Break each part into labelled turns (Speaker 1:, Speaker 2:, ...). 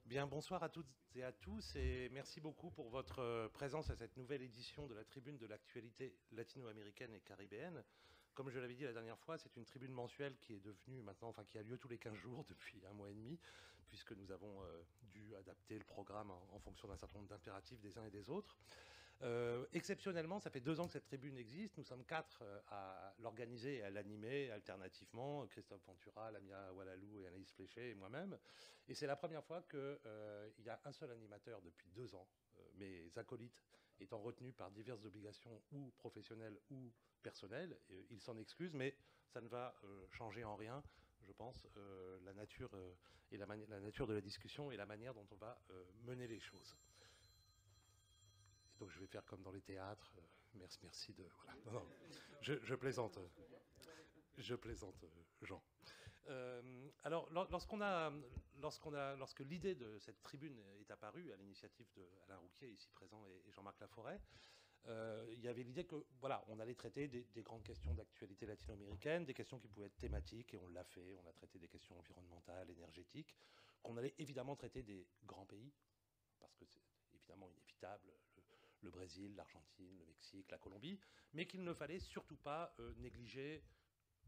Speaker 1: Bien, bonsoir à toutes et à tous et merci beaucoup pour votre présence à cette nouvelle édition de la Tribune de l'actualité latino-américaine et caribéenne. Comme je l'avais dit la dernière fois, c'est une tribune mensuelle qui est devenue maintenant, enfin qui a lieu tous les 15 jours depuis un mois et demi, puisque nous avons dû adapter le programme en fonction d'un certain nombre d'impératifs des uns et des autres. Exceptionnellement, ça fait 2 ans que cette tribune existe. Nous sommes 4 à l'organiser et à l'animer alternativement. Christophe Ventura, Lamia Walalou et Anaïs Fléché et moi-même. Et c'est la première fois qu'il y a un seul animateur depuis 2 ans. Mes acolytes étant retenus par diverses obligations ou professionnelles ou personnelles. Ils s'en excusent, mais ça ne va changer en rien, je pense, la nature la nature de la discussion et la manière dont on va mener les choses. Donc je vais faire comme dans les théâtres. Merci de... Voilà. Non, je plaisante. Je plaisante, Jean. Alors, lorsque l'idée de cette tribune est apparue, à l'initiative d'Alain Rouquier, ici présent, et Jean-Marc Laforêt, il y avait l'idée que, voilà, on allait traiter des grandes questions d'actualité latino-américaine, des questions qui pouvaient être thématiques, et on l'a fait. On a traité des questions environnementales, énergétiques, qu'on allait évidemment traiter des grands pays, parce que c'est évidemment inévitable, le Brésil, l'Argentine, le Mexique, la Colombie, mais qu'il ne fallait surtout pas négliger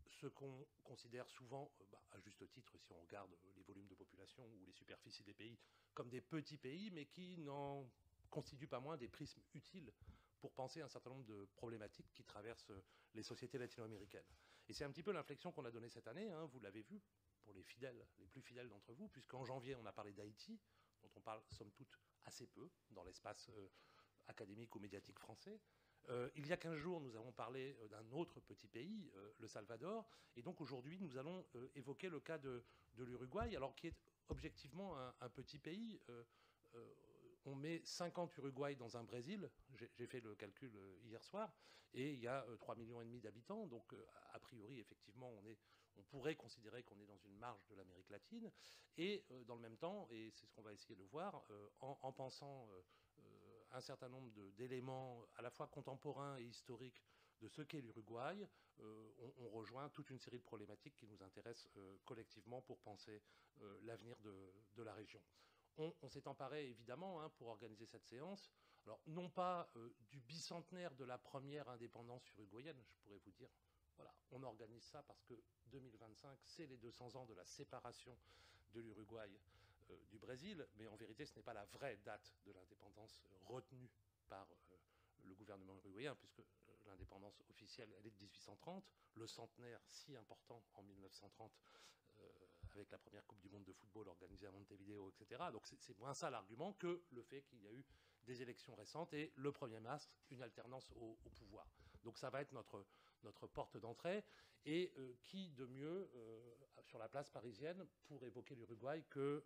Speaker 1: ce qu'on considère souvent, à juste titre, si on regarde les volumes de population ou les superficies des pays, comme des petits pays, mais qui n'en constituent pas moins des prismes utiles pour penser un certain nombre de problématiques qui traversent les sociétés latino-américaines. Et c'est un petit peu l'inflexion qu'on a donnée cette année, hein, vous l'avez vu, pour les fidèles, les plus fidèles d'entre vous, puisqu'en janvier, on a parlé d'Haïti, dont on parle, somme toute, assez peu dans l'espace académique ou médiatique français. Il y a 15 jours, nous avons parlé d'un autre petit pays, le Salvador. Et donc aujourd'hui, nous allons évoquer le cas de l'Uruguay, alors qui est objectivement un petit pays. On met 50 Uruguay dans un Brésil, j'ai fait le calcul hier soir, et il y a 3,5 millions d'habitants, donc a priori, effectivement, on pourrait considérer qu'on est dans une marge de l'Amérique latine, et dans le même temps, et c'est ce qu'on va essayer de voir, en pensant un certain nombre d'éléments à la fois contemporains et historiques de ce qu'est l'Uruguay, on rejoint toute une série de problématiques qui nous intéressent collectivement pour penser l'avenir de la région. On s'est emparé, évidemment, hein, pour organiser cette séance, alors non pas du bicentenaire de la première indépendance uruguayenne, je pourrais vous dire, voilà, on organise ça parce que 2025, c'est les 200 ans de la séparation de l'Uruguay du Brésil, mais en vérité, ce n'est pas la vraie date de l'indépendance retenue par le gouvernement uruguayen, puisque l'indépendance officielle, elle est de 1830, le centenaire si important en 1930, avec la première Coupe du Monde de football organisée à Montevideo, etc. Donc c'est moins ça l'argument que le fait qu'il y a eu des élections récentes et le 1er mars, une alternance au pouvoir. Donc ça va être notre porte d'entrée. Et qui de mieux sur la place parisienne pour évoquer l'Uruguay que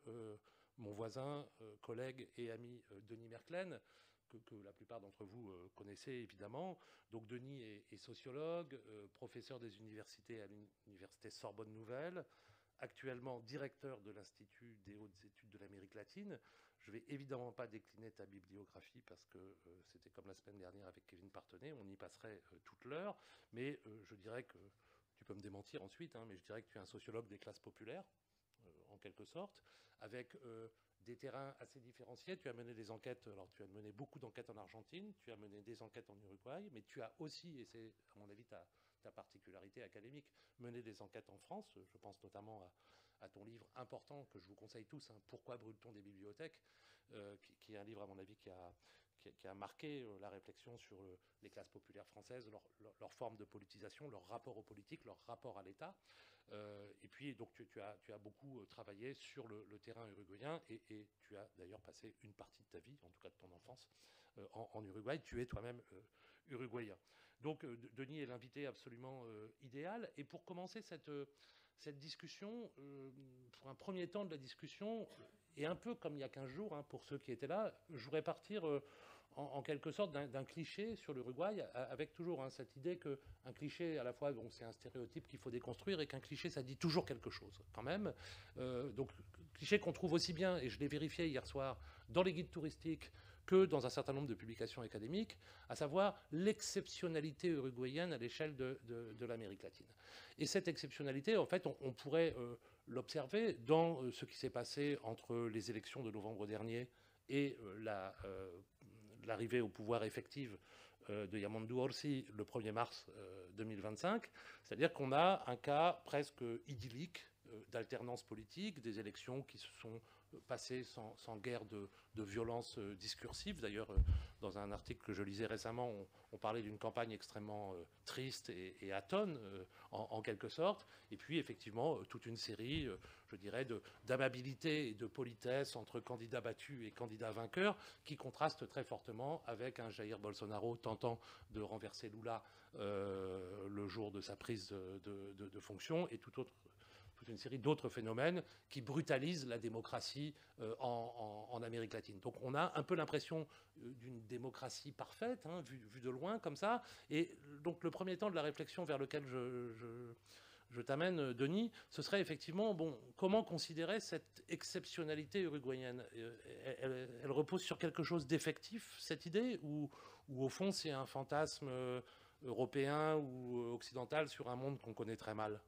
Speaker 1: mon voisin, collègue et ami Denis Merklen, que la plupart d'entre vous connaissez évidemment. Donc Denis est sociologue, professeur des universités à l'université Sorbonne Nouvelle, actuellement directeur de l'Institut des hautes études de l'Amérique latine. Je ne vais évidemment pas décliner ta bibliographie parce que c'était comme la semaine dernière avec Kevin Partenay, on y passerait toute l'heure, mais je dirais que, tu peux me démentir ensuite, hein, mais je dirais que tu es un sociologue des classes populaires, en quelque sorte, avec des terrains assez différenciés. Tu as mené des enquêtes, alors tu as mené beaucoup d'enquêtes en Argentine, tu as mené des enquêtes en Uruguay, mais tu as aussi, et c'est à mon avis ta particularité académique, mené des enquêtes en France. Je pense notamment à ton livre important que je vous conseille tous, hein, Pourquoi brûle-t-on des bibliothèques, qui est un livre à mon avis qui a marqué la réflexion sur les classes populaires françaises, leur forme de politisation, leur rapport aux politiques, leur rapport à l'État. Et puis, donc, tu as beaucoup travaillé sur le terrain uruguayen et tu as d'ailleurs passé une partie de ta vie, en tout cas de ton enfance, en Uruguay. Tu es toi-même uruguayen. Donc, Denis est l'invité absolument idéal. Et pour commencer cette discussion, pour un premier temps de la discussion, et un peu comme il y a 15 jours, hein, pour ceux qui étaient là, je voudrais partir en quelque sorte d'un cliché sur l'Uruguay, avec toujours cette idée qu'un cliché, à la fois, bon, c'est un stéréotype qu'il faut déconstruire, et qu'un cliché, ça dit toujours quelque chose, quand même. Donc, cliché qu'on trouve aussi bien, et je l'ai vérifié hier soir, dans les guides touristiques, que dans un certain nombre de publications académiques, à savoir l'exceptionnalité uruguayenne à l'échelle de l'Amérique latine. Et cette exceptionnalité, en fait, on pourrait l'observer dans ce qui s'est passé entre les élections de novembre dernier et l'arrivée au pouvoir effective de Yamandu Orsi le 1er mars 2025. C'est-à-dire qu'on a un cas presque idyllique d'alternance politique, des élections qui se sont passées sans guerre de violence discursive. D'ailleurs, dans un article que je lisais récemment, on parlait d'une campagne extrêmement triste et atone, en quelque sorte. Et puis, effectivement, toute une série, je dirais, d'amabilité et de politesse entre candidats battus et candidats vainqueurs, qui contrastent très fortement avec un Jair Bolsonaro tentant de renverser Lula le jour de sa prise de fonction, et toute une série d'autres phénomènes qui brutalisent la démocratie en Amérique latine. Donc on a un peu l'impression d'une démocratie parfaite, hein, vue de loin comme ça. Et donc le premier temps de la réflexion vers lequel je t'amène, Denis, ce serait effectivement, bon, comment considérer cette exceptionnalité uruguayenne ? Elle repose sur quelque chose d'effectif, cette idée, ou au fond c'est un fantasme européen ou occidental sur un monde qu'on connaît très mal ?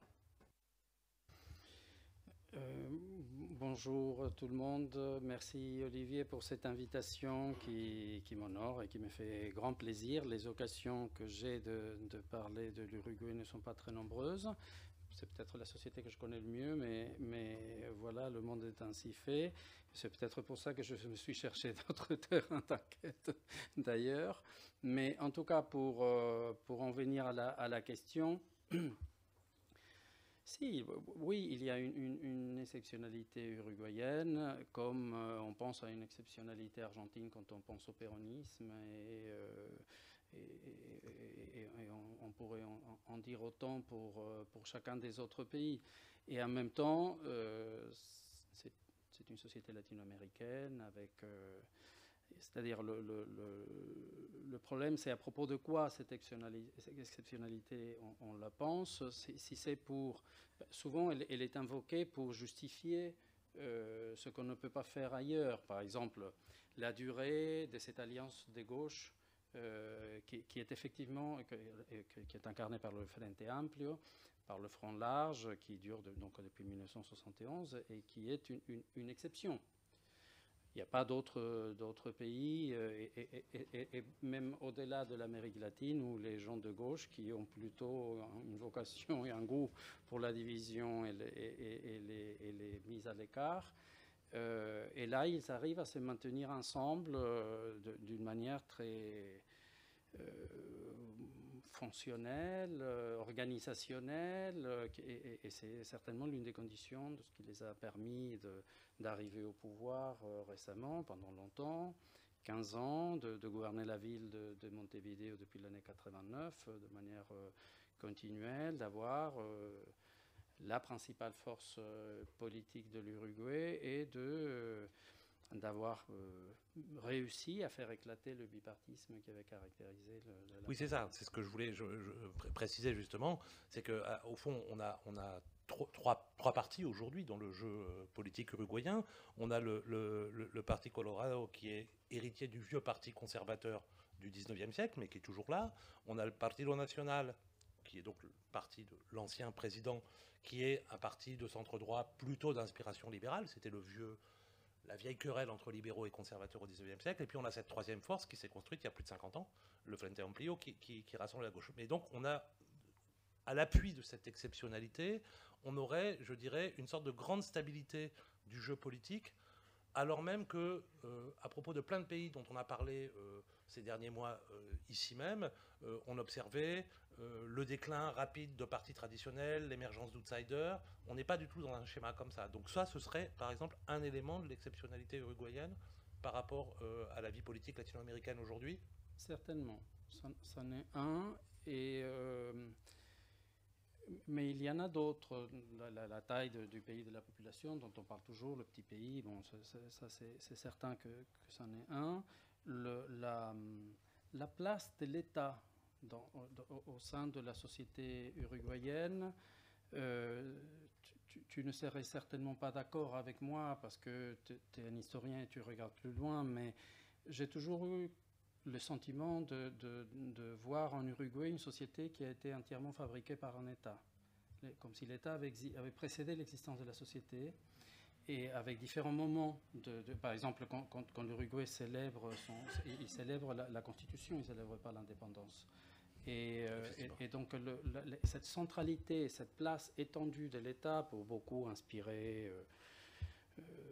Speaker 2: Bonjour tout le monde, merci Olivier pour cette invitation qui m'honore et qui me fait grand plaisir. Les occasions que j'ai de parler de l'Uruguay ne sont pas très nombreuses. C'est peut-être la société que je connais le mieux, mais voilà, le monde est ainsi fait. C'est peut-être pour ça que je me suis cherché d'autres terrains d'enquête d'ailleurs. Mais en tout cas, pour en venir à la question... Si, oui, il y a une exceptionnalité uruguayenne, comme on pense à une exceptionnalité argentine quand on pense au péronisme, et on pourrait en dire autant pour chacun des autres pays. Et en même temps, c'est une société latino-américaine avec... c'est-à-dire le problème, c'est à propos de quoi cette exceptionnalité, on la pense. Si c'est pour... Souvent, elle est invoquée pour justifier ce qu'on ne peut pas faire ailleurs. Par exemple, la durée de cette alliance de gauche qui est effectivement... qui est incarnée par le Frente Amplio, par le Front Large, qui dure donc depuis 1971 et qui est une exception. Il n'y a pas d'autres pays, et même au-delà de l'Amérique latine, où les gens de gauche qui ont plutôt une vocation et un goût pour la division et les mises à l'écart. Et là, ils arrivent à se maintenir ensemble d'une manière très fonctionnelle, organisationnelle, et c'est certainement l'une des conditions de ce qui les a permis d'arriver au pouvoir récemment, pendant longtemps, 15 ans, de gouverner la ville de Montevideo depuis l'année 89 de manière continuelle, d'avoir la principale force politique de l'Uruguay et d'avoir réussi à faire éclater le bipartisme qui avait caractérisé
Speaker 1: Oui, c'est ça, c'est ce que je voulais préciser justement, c'est qu'au fond, on a trois partis aujourd'hui dans le jeu politique uruguayen. On a le Parti Colorado qui est héritier du vieux parti conservateur du 19e siècle, mais qui est toujours là. On a le Partido Nacional, qui est donc le parti de l'ancien président, qui est un parti de centre-droit plutôt d'inspiration libérale. C'était la vieille querelle entre libéraux et conservateurs au XIXe siècle. Et puis on a cette troisième force qui s'est construite il y a plus de 50 ans, le Frente Amplio, qui rassemble la gauche. Mais donc on a, à l'appui de cette exceptionnalité, on aurait, je dirais, une sorte de grande stabilité du jeu politique, alors même que, à propos de plein de pays dont on a parlé ces derniers mois ici même, on observait le déclin rapide de partis traditionnels, l'émergence d'outsiders. On n'est pas du tout dans un schéma comme ça. Donc ça, ce serait, par exemple, un élément de l'exceptionnalité uruguayenne par rapport à la vie politique latino-américaine aujourd'hui.
Speaker 2: Certainement. C'en est un. Mais il y en a d'autres. La taille du pays, de la population, dont on parle toujours, le petit pays, bon, ça c'est certain que c'en est un. La place de l'État au sein de la société uruguayenne, tu ne serais certainement pas d'accord avec moi parce que tu es un historien et tu regardes plus loin, mais j'ai toujours eu le sentiment de voir en Uruguay une société qui a été entièrement fabriquée par un État. comme si l'État avait précédé l'existence de la société, et avec différents moments, par exemple, quand l'Uruguay célèbre, il célèbre la Constitution, il ne célèbre pas l'indépendance. Et donc cette centralité, cette place étendue de l'État, pour beaucoup inspirer,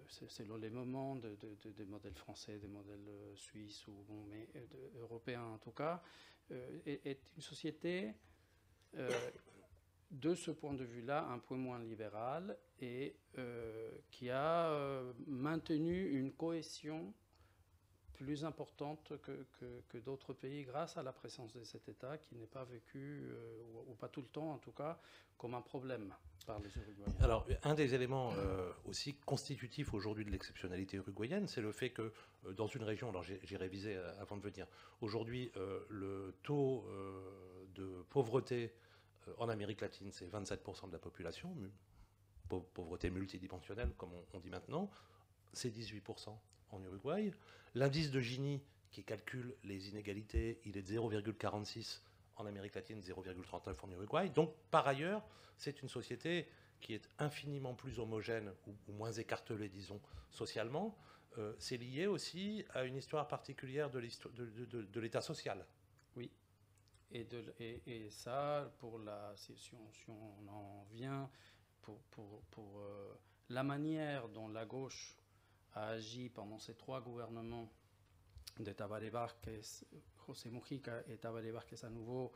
Speaker 2: selon les moments, des modèles français, des modèles suisses, ou bon, mais européens en tout cas, est une société de ce point de vue-là un peu moins libérale, et qui a maintenu une cohésion plus importante que d'autres pays grâce à la présence de cet État, qui n'est pas vécu, ou pas tout le temps en tout cas, comme un problème par les Uruguayens.
Speaker 1: Alors, un des éléments aussi constitutifs aujourd'hui de l'exceptionnalité uruguayenne, c'est le fait que dans une région, alors j'ai révisé avant de venir, aujourd'hui le taux de pauvreté en Amérique latine, c'est 27% de la population, pauvreté multidimensionnelle comme on dit maintenant, c'est 18% en Uruguay. L'indice de Gini, qui calcule les inégalités, il est de 0,46 en Amérique latine, 0,39 en Uruguay. Donc, par ailleurs, c'est une société qui est infiniment plus homogène, ou moins écartelée, disons, socialement. C'est lié aussi à une histoire particulière de l'État social.
Speaker 2: Oui. Et ça, si on en vient pour la manière dont la gauche a agi pendant ces 3 gouvernements de Tabaré Vázquez, José Mujica et Tabaré Vázquez à nouveau,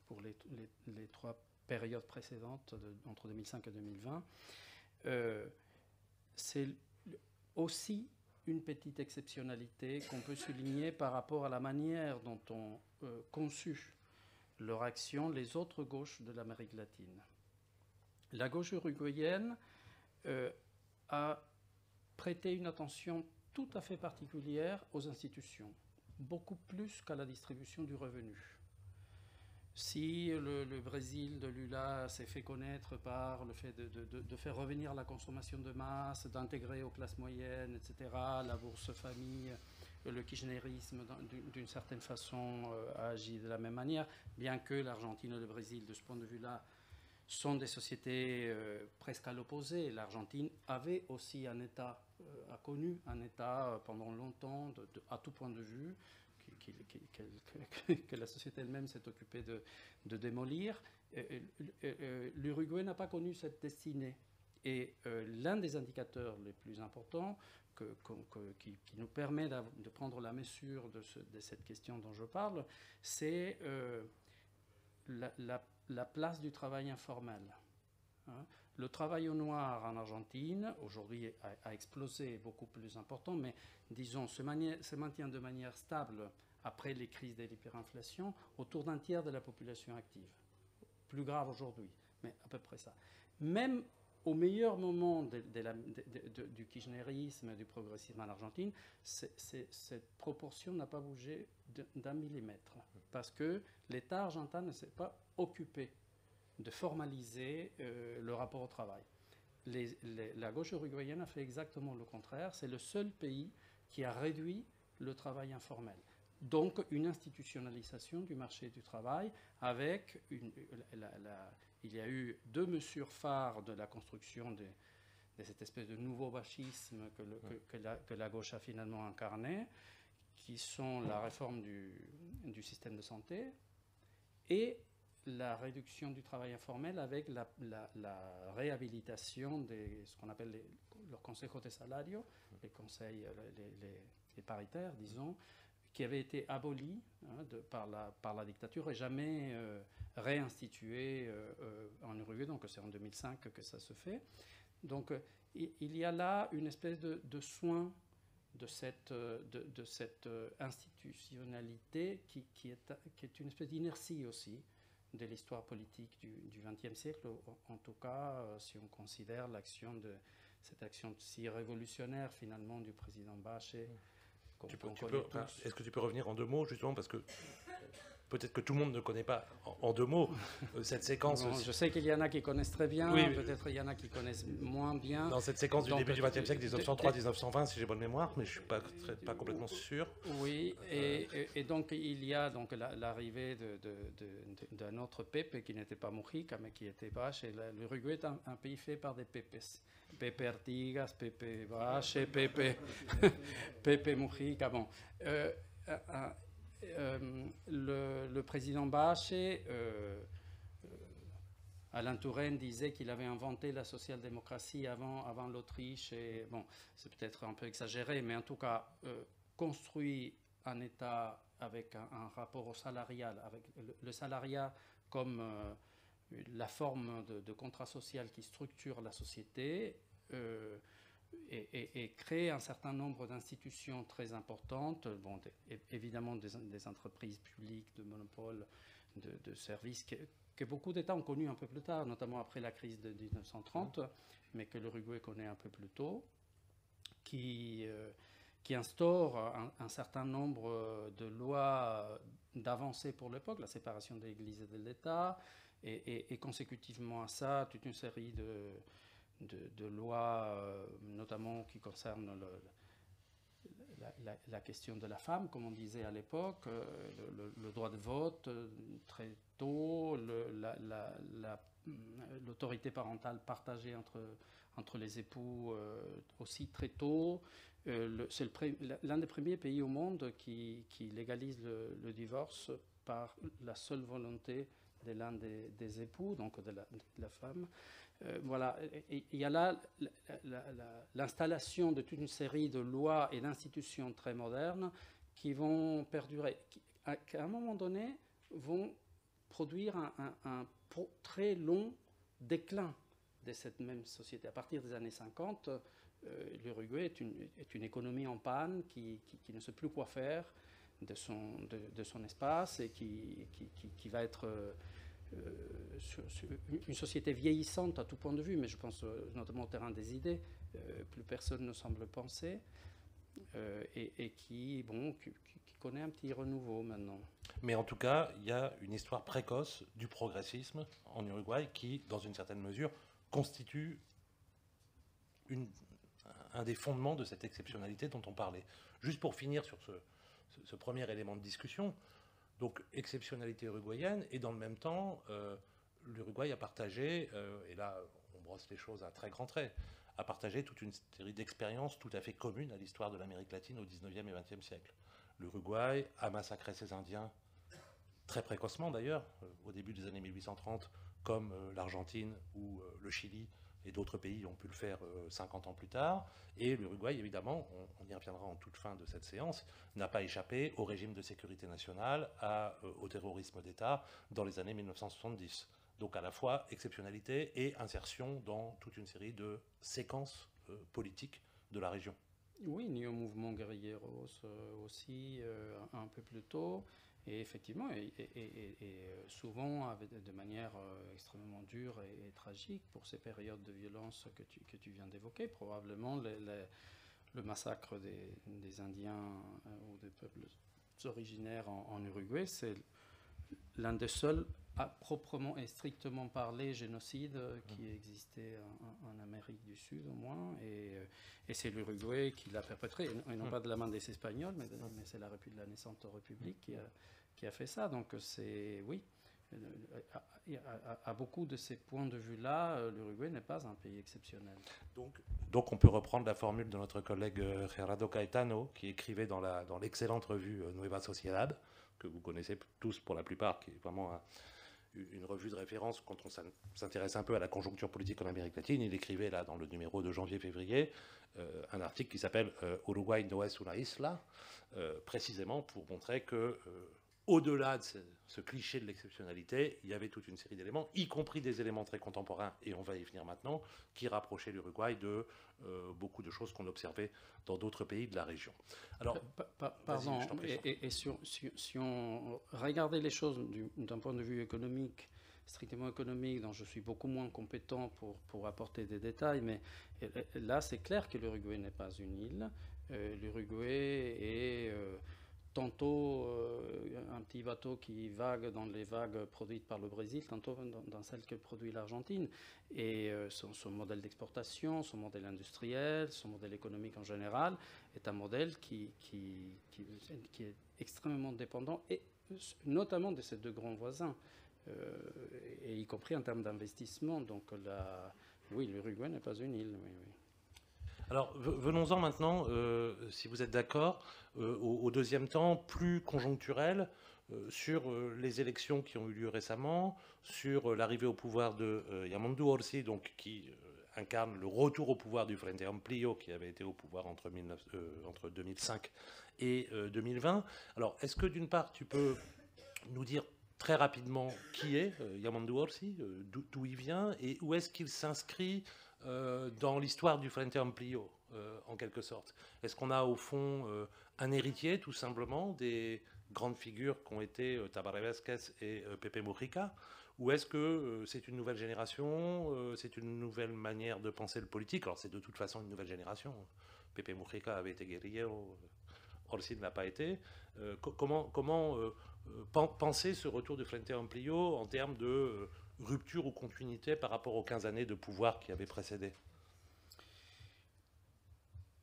Speaker 2: pour les 3 périodes précédentes, entre 2005 et 2020, c'est aussi une petite exceptionnalité qu'on peut souligner par rapport à la manière dont ont conçu leur action les autres gauches de l'Amérique latine. La gauche uruguayenne a prêté une attention tout à fait particulière aux institutions, beaucoup plus qu'à la distribution du revenu. Si le Brésil de Lula s'est fait connaître par le fait de faire revenir la consommation de masse, d'intégrer aux classes moyennes, etc., la bourse famille, le kirchnerisme, d'une certaine façon, a agi de la même manière, bien que l'Argentine et le Brésil, de ce point de vue-là, sont des sociétés presque à l'opposé. L'Argentine avait aussi un État, a connu un État pendant longtemps, à tout point de vue, que la société elle-même s'est occupée de démolir. L'Uruguay n'a pas connu cette destinée. Et l'un des indicateurs les plus importants qui nous permet de prendre la mesure de cette question dont je parle, c'est la place du travail informel. Le travail au noir en Argentine, aujourd'hui, a explosé, beaucoup plus important, mais disons, se maintient de manière stable après les crises de l'hyperinflation autour d'un tiers de la population active. Plus grave aujourd'hui, mais à peu près ça. Même au meilleur moment du kirchnerisme, du progressisme en Argentine, cette proportion n'a pas bougé d'1 millimètre, parce que l'État argentin ne s'est pas occupé de formaliser le rapport au travail. La gauche uruguayenne a fait exactement le contraire. C'est le seul pays qui a réduit le travail informel. Donc une institutionnalisation du marché du travail avec il y a eu 2 mesures phares de la construction de cette espèce de nouveau fascisme que la gauche a finalement incarné, qui sont la réforme du système de santé et la réduction du travail informel avec la réhabilitation de ce qu'on appelle los consejos de salario, les conseils, les paritaires, disons, qui avaient été abolis par la dictature et jamais réinstitués en Uruguay. Donc c'est en 2005 que ça se fait. Donc il y a là une espèce de soin de cette institutionnalité qui est une espèce d'inertie aussi de l'histoire politique du XXe siècle, en tout cas si on considère cette action si révolutionnaire finalement du président Bache.
Speaker 1: Est-ce que tu peux revenir en 2 mots, justement, parce que peut-être que tout le monde ne connaît pas en 2 mots cette séquence.
Speaker 2: Non, je sais qu'il y en a qui connaissent très bien, oui, peut-être il y en a qui connaissent moins bien.
Speaker 1: Dans cette séquence du début du XXe siècle, 1903-1920, si j'ai bonne mémoire, mais je ne suis pas complètement sûr.
Speaker 2: Oui, et Et donc, il y a donc l'arrivée d'un autre Pepe qui n'était pas Mujica, mais qui était Bache. Et l'Uruguay est un pays fait par des Pepes. Pepe Artigas, Pepe Bache, Pepe Mujica. Bon. Le président Bache, Alain Touraine disait qu'il avait inventé la social-démocratie avant l'Autriche. Et bon, c'est peut-être un peu exagéré, mais en tout cas, construit un État avec un rapport au salarial, avec le salariat comme la forme de contrat social qui structure la société, et crée un certain nombre d'institutions très importantes, bon, évidemment des entreprises publiques, de monopoles, de services que beaucoup d'États ont connus un peu plus tard, notamment après la crise de 1930, mais que l'Uruguay connaît un peu plus tôt, qui instaure un certain nombre de lois d'avancée pour l'époque, la séparation de l'Église et de l'État, et consécutivement à ça, toute une série de lois, notamment qui concernent la question de la femme, comme on disait à l'époque, le droit de vote très tôt, l'autorité parentale partagée entre les époux aussi très tôt. C'est l'un des premiers pays au monde qui légalise le divorce par la seule volonté de l'un des époux, donc de la femme. Voilà, il y a là l'installation de toute une série de lois et d'institutions très modernes qui vont perdurer, qui à un moment donné vont produire un très long déclin de cette même société. À partir des années 50, l'Uruguay est une économie en panne qui ne sait plus quoi faire de son espace et qui va être une société vieillissante à tout point de vue, mais je pense notamment au terrain des idées, plus personne ne semble penser, et qui connaît un petit renouveau maintenant.
Speaker 1: Mais en tout cas, il y a une histoire précoce du progressisme en Uruguay qui, dans une certaine mesure, constitue un des fondements de cette exceptionnalité dont on parlait. Juste pour finir sur ce premier élément de discussion, donc exceptionnalité uruguayenne, et dans le même temps, l'Uruguay a partagé, et là on brosse les choses à très grands traits, a partagé toute une série d'expériences tout à fait communes à l'histoire de l'Amérique latine au 19e et 20e siècle. L'Uruguay a massacré ses Indiens très précocement d'ailleurs, au début des années 1830, comme l'Argentine ou le Chili et d'autres pays ont pu le faire 50 ans plus tard. Et l'Uruguay, évidemment, on y reviendra en toute fin de cette séance, n'a pas échappé au régime de sécurité nationale, au terrorisme d'État dans les années 1970. Donc à la fois exceptionnalité et insertion dans toute une série de séquences politiques de la région.
Speaker 2: Oui, ni au mouvement guerrilleros aussi un peu plus tôt. Et effectivement, et souvent de manière extrêmement dure et tragique pour ces périodes de violence que tu viens d'évoquer. Probablement le massacre des Indiens ou des peuples originaires en Uruguay, c'est l'un des seuls à proprement et strictement parler génocide qui existait en Amérique du Sud au moins, et c'est l'Uruguay qui l'a perpétré, et non pas de la main des Espagnols, mais c'est la naissante République qui a fait ça. Donc c'est, oui, à beaucoup de ces points de vue-là, l'Uruguay n'est pas un pays exceptionnel.
Speaker 1: Donc on peut reprendre la formule de notre collègue Gerardo Caetano, qui écrivait dans l'excellente revue Nueva Sociedad, que vous connaissez tous pour la plupart, qui est vraiment une revue de référence quand on s'intéresse un peu à la conjoncture politique en Amérique latine. Il écrivait là dans le numéro de janvier-février un article qui s'appelle Uruguay no es una isla, précisément pour montrer que au-delà de ce cliché de l'exceptionnalité, il y avait toute une série d'éléments, y compris des éléments très contemporains, et on va y venir maintenant, qui rapprochaient l'Uruguay de beaucoup de choses qu'on observait dans d'autres pays de la région.
Speaker 2: Alors, pardon, et si on regardait les choses d'un point de vue économique, strictement économique, dont je suis beaucoup moins compétent pour apporter des détails, mais là, c'est clair que l'Uruguay n'est pas une île. L'Uruguay est tantôt un petit bateau qui vague dans les vagues produites par le Brésil, tantôt dans celles que produit l'Argentine. Et son modèle d'exportation, son modèle industriel, son modèle économique en général est un modèle qui est extrêmement dépendant, et notamment de ses deux grands voisins, et y compris en termes d'investissement. Donc oui, l'Uruguay n'est pas une île. Oui, oui.
Speaker 1: Alors, venons-en maintenant, si vous êtes d'accord, au deuxième temps, plus conjoncturel, sur les élections qui ont eu lieu récemment, sur l'arrivée au pouvoir de Yamandu Orsi, donc, qui incarne le retour au pouvoir du Frente Amplio, qui avait été au pouvoir entre 2005 et 2020. Alors, est-ce que d'une part, tu peux nous dire très rapidement qui est Yamandu Orsi, d'où il vient, et où est-ce qu'il s'inscrit dans l'histoire du Frente Amplio, en quelque sorte? Est-ce qu'on a au fond un héritier, tout simplement, des grandes figures qui ont été Tabaré Vázquez et Pepe Mujica, ou est-ce que c'est une nouvelle génération, c'est une nouvelle manière de penser le politique? Alors c'est de toute façon une nouvelle génération. Pepe Mujica avait été guerrillero, Orsi ne l'a pas été. Comment penser ce retour du Frente Amplio en termes de rupture ou continuité par rapport aux 15 années de pouvoir qui avaient précédé?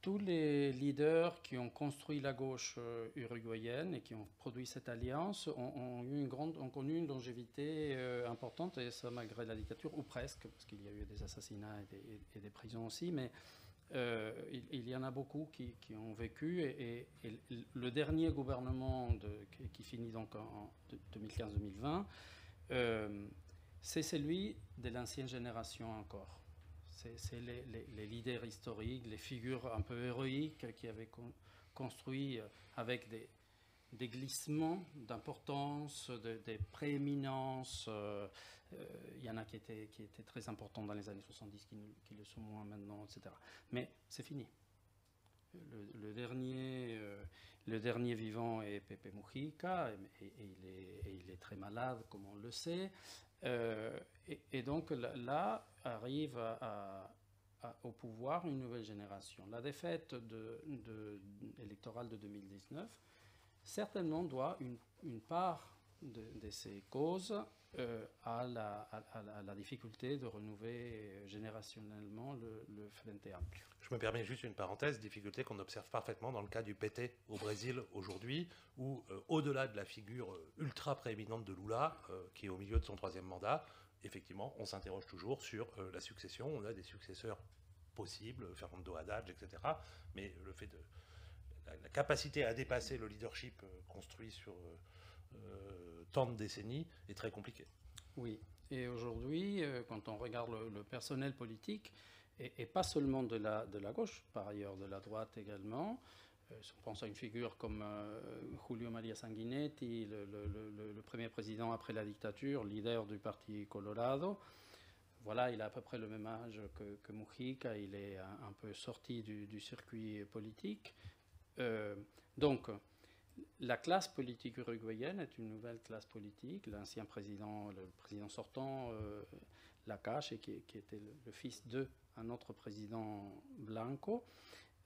Speaker 2: Tous les leaders qui ont construit la gauche uruguayenne et qui ont produit cette alliance ont connu une longévité importante, et ça malgré la dictature, ou presque, parce qu'il y a eu des assassinats et des prisons aussi, mais il y en a beaucoup qui ont vécu, et le dernier gouvernement qui finit donc en 2015-2020, c'est celui de l'ancienne génération encore. C'est les leaders historiques, les figures un peu héroïques qui avaient construit avec des glissements d'importance, des prééminences. Il y en a qui étaient très importants dans les années 70, qui le sont moins maintenant, etc. Mais c'est fini. Le dernier vivant est Pepe Mujica, et il est très malade, comme on le sait. Et donc là arrive au pouvoir une nouvelle génération. La défaite électorale de 2019 certainement doit une part de ces causes à la difficulté de renouveler générationnellement le Frente Amplio.
Speaker 1: Je me permets juste une parenthèse, difficulté qu'on observe parfaitement dans le cas du PT au Brésil aujourd'hui, où au-delà de la figure ultra prééminente de Lula, qui est au milieu de son 3e mandat, effectivement, on s'interroge toujours sur la succession. On a des successeurs possibles, Fernando Haddad, etc. Mais le fait de la capacité à dépasser le leadership construit sur tant de décennies est très compliqué.
Speaker 2: Oui, et aujourd'hui, quand on regarde le personnel politique, et pas seulement de la gauche, par ailleurs de la droite également, si on pense à une figure comme Julio María Sanguinetti, le premier président après la dictature, leader du parti Colorado, voilà, il a à peu près le même âge que Mujica, il est un peu sorti du circuit politique. Donc, la classe politique uruguayenne est une nouvelle classe politique. L'ancien président, le président sortant, Lacache, qui était le fils d'un autre président Blanco,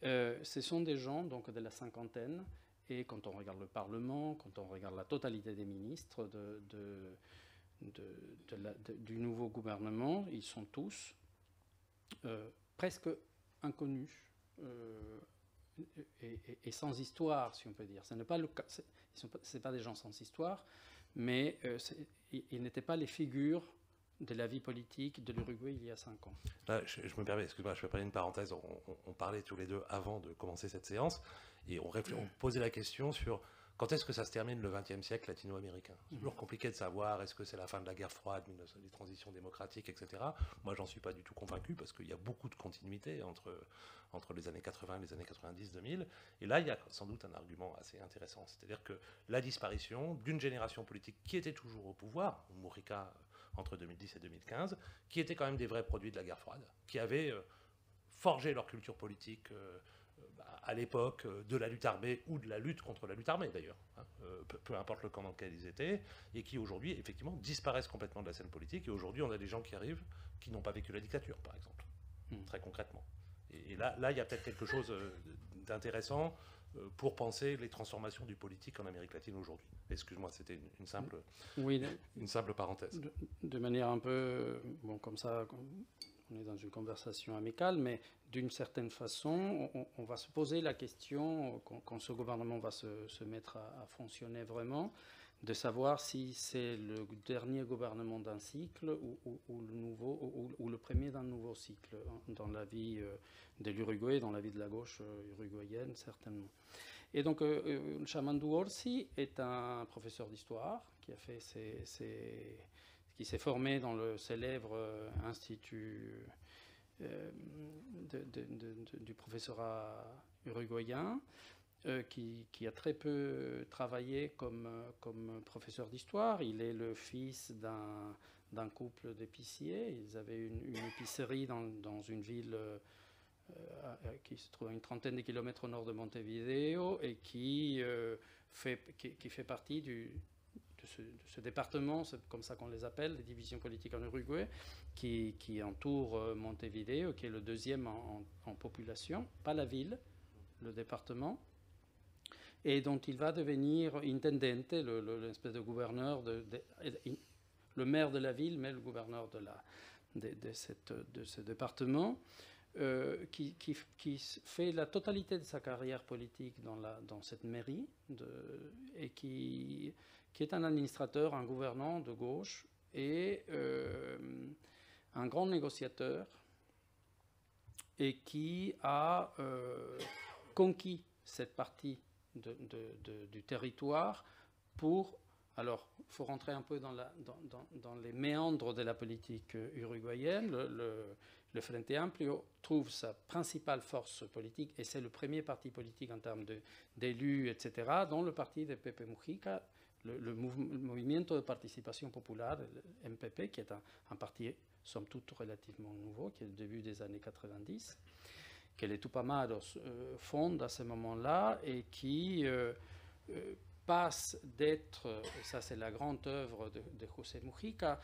Speaker 2: ce sont des gens donc, de la cinquantaine. Et quand on regarde le Parlement, quand on regarde la totalité des ministres du nouveau gouvernement, ils sont tous presque inconnus. Et sans histoire, si on peut dire. Ce n'est pas le cas. C'est pas des gens sans histoire, mais ils n'étaient pas les figures de la vie politique de l'Uruguay il y a 5 ans.
Speaker 1: Là, je me permets, excuse-moi, je fais pas une parenthèse. On parlait tous les deux avant de commencer cette séance, et on posait la question sur quand est-ce que ça se termine le XXe siècle latino-américain. C'est toujours compliqué de savoir, est-ce que c'est la fin de la guerre froide, des transitions démocratiques, etc. Moi, j'en suis pas du tout convaincu, parce qu'il y a beaucoup de continuité entre les années 80 et les années 90-2000. Et là, il y a sans doute un argument assez intéressant. C'est-à-dire que la disparition d'une génération politique qui était toujours au pouvoir, Mujica entre 2010 et 2015, qui étaient quand même des vrais produits de la guerre froide, qui avaient forgé leur culture politique à l'époque de la lutte armée ou de la lutte contre la lutte armée d'ailleurs, hein, peu importe le camp dans lequel ils étaient, et qui aujourd'hui effectivement disparaissent complètement de la scène politique. Et aujourd'hui on a des gens qui arrivent qui n'ont pas vécu la dictature par exemple, très concrètement. Et là il y a peut-être quelque chose d'intéressant pour penser les transformations du politique en Amérique latine aujourd'hui. Excuse-moi, c'était une simple parenthèse.
Speaker 2: De manière un peu, bon, comme ça, on est dans une conversation amicale, mais d'une certaine façon, on va se poser la question, quand ce gouvernement va se mettre à fonctionner vraiment, de savoir si c'est le dernier gouvernement d'un cycle ou le premier d'un nouveau cycle dans la vie de l'Uruguay, dans la vie de la gauche uruguayenne, certainement. Et donc, Txamandu Orsi est un professeur d'histoire qui a fait qui s'est formé dans le célèbre institut du professorat uruguayen, qui a très peu travaillé comme professeur d'histoire. Il est le fils d'un couple d'épiciers. Ils avaient une épicerie dans une ville qui se trouve à une trentaine de kilomètres au nord de Montevideo et qui fait partie de ce département, c'est comme ça qu'on les appelle, les divisions politiques en Uruguay, qui entoure Montevideo, qui est le deuxième en population, pas la ville, le département, et dont il va devenir intendente, l'espèce de gouverneur, le maire de la ville, mais le gouverneur de ce département. Qui fait la totalité de sa carrière politique dans cette mairie et qui est un administrateur, un gouvernant de gauche et un grand négociateur et qui a conquis cette partie du territoire pour... Alors, il faut rentrer un peu dans les méandres de la politique uruguayenne. Le Frente Amplio trouve sa principale force politique, et c'est le premier parti politique en termes d'élus, etc., dans le parti de Pepe Mujica, le Movimiento de Participación Popular, le MPP, qui est un parti, somme toute, relativement nouveau, qui est du début des années 90, que les Tupamaros fondent à ce moment-là, et qui... passe d'être, et ça c'est la grande œuvre de José Mujica,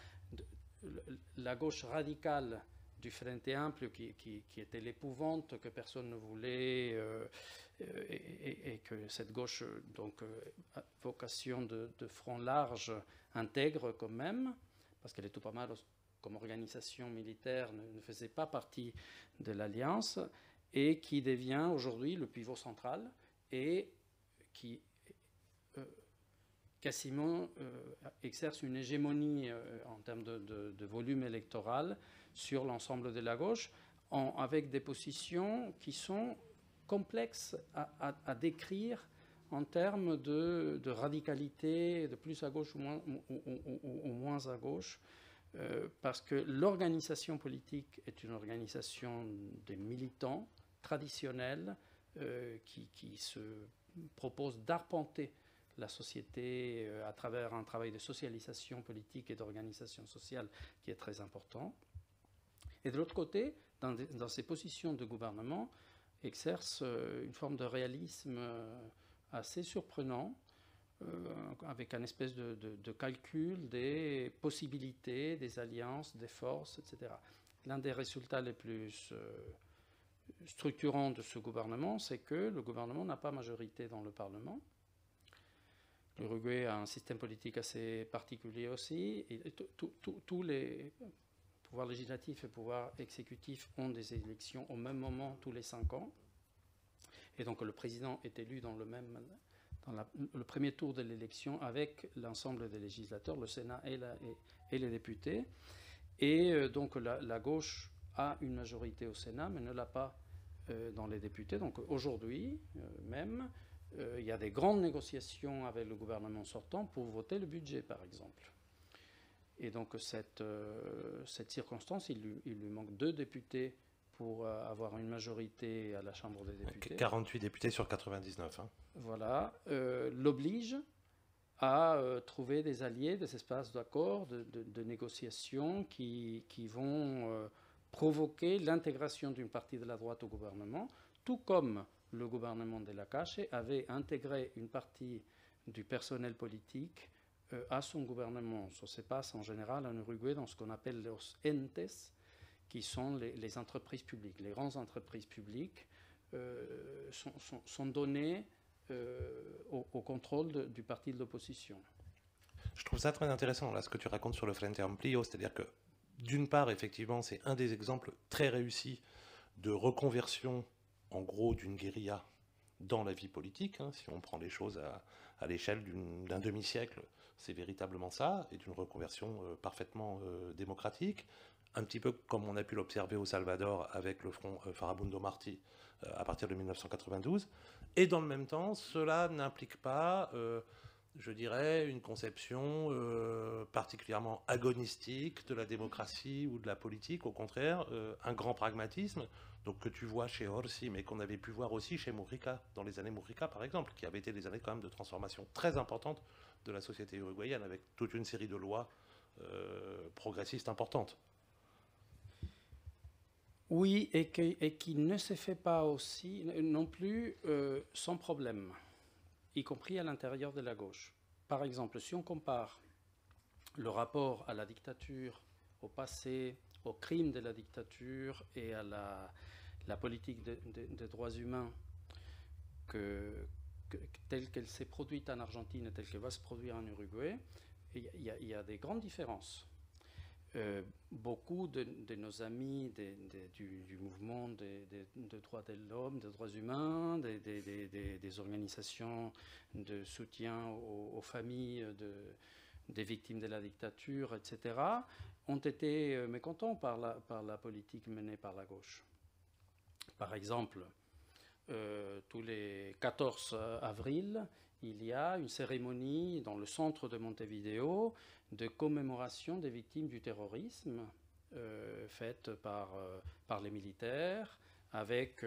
Speaker 2: la gauche radicale du Frente Amplio qui était l'épouvante que personne ne voulait et que cette gauche, donc vocation de front large, intègre quand même, parce que les Tupamaros comme organisation militaire ne faisaient pas partie de l'Alliance, et qui devient aujourd'hui le pivot central et qui quasiment exerce une hégémonie en termes de volume électoral sur l'ensemble de la gauche, avec des positions qui sont complexes à décrire en termes de radicalité, de plus à gauche ou moins à gauche, parce que l'organisation politique est une organisation des militants traditionnels qui se proposent d'arpenter la société à travers un travail de socialisation politique et d'organisation sociale qui est très important. Et de l'autre côté, dans ces positions de gouvernement, exerce une forme de réalisme assez surprenant, avec un espèce de calcul des possibilités, des alliances, des forces, etc. L'un des résultats les plus structurants de ce gouvernement, c'est que le gouvernement n'a pas majorité dans le Parlement. L'Uruguay a un système politique assez particulier aussi. Et tous les pouvoirs législatifs et pouvoirs exécutifs ont des élections au même moment, tous les 5 ans. Et donc le président est élu dans le premier tour de l'élection avec l'ensemble des législateurs, le Sénat et les députés. Et donc la gauche a une majorité au Sénat, mais ne l'a pas dans les députés. Donc aujourd'hui même, il y a des grandes négociations avec le gouvernement sortant pour voter le budget, par exemple. Et donc cette circonstance, il lui manque 2 députés pour avoir une majorité à la Chambre des députés.
Speaker 1: 48 députés sur 99. Hein.
Speaker 2: Voilà, l'oblige à trouver des alliés, des espaces d'accord, de négociation qui vont provoquer l'intégration d'une partie de la droite au gouvernement, tout comme le gouvernement de la Cache avait intégré une partie du personnel politique à son gouvernement. Ça se passe en général en Uruguay dans ce qu'on appelle les entes, qui sont les entreprises publiques, les grandes entreprises publiques sont donnés au contrôle du parti de l'opposition.
Speaker 1: Je trouve ça très intéressant, là, ce que tu racontes sur le Frente Amplio, c'est-à-dire que, d'une part, effectivement, c'est un des exemples très réussis de reconversion, en gros, d'une guérilla dans la vie politique. Hein, si on prend les choses à l'échelle d'un demi-siècle, c'est véritablement ça, et d'une reconversion parfaitement démocratique, un petit peu comme on a pu l'observer au Salvador avec le front Farabundo Martí à partir de 1992. Et dans le même temps, cela n'implique pas, je dirais, une conception particulièrement agonistique de la démocratie ou de la politique. Au contraire, un grand pragmatisme, donc que tu vois chez Orsi, mais qu'on avait pu voir aussi chez Mujica, dans les années Mujica par exemple, qui avaient été des années quand même de transformation très importante de la société uruguayenne, avec toute une série de lois progressistes importantes.
Speaker 2: Oui, et qui ne se fait pas aussi, non plus, sans problème, y compris à l'intérieur de la gauche. Par exemple, si on compare le rapport à la dictature, au passé, aux crimes de la dictature et à la politique des droits humains telle qu'elle s'est produite en Argentine et telle qu'elle va se produire en Uruguay, il y a des grandes différences. Beaucoup de nos amis du mouvement de droits de l'homme, des droits humains, des organisations de soutien aux familles des victimes de la dictature, etc., ont été mécontents par la politique menée par la gauche. Par exemple, tous les 14 avril, il y a une cérémonie dans le centre de Montevideo de commémoration des victimes du terrorisme faite par les militaires avec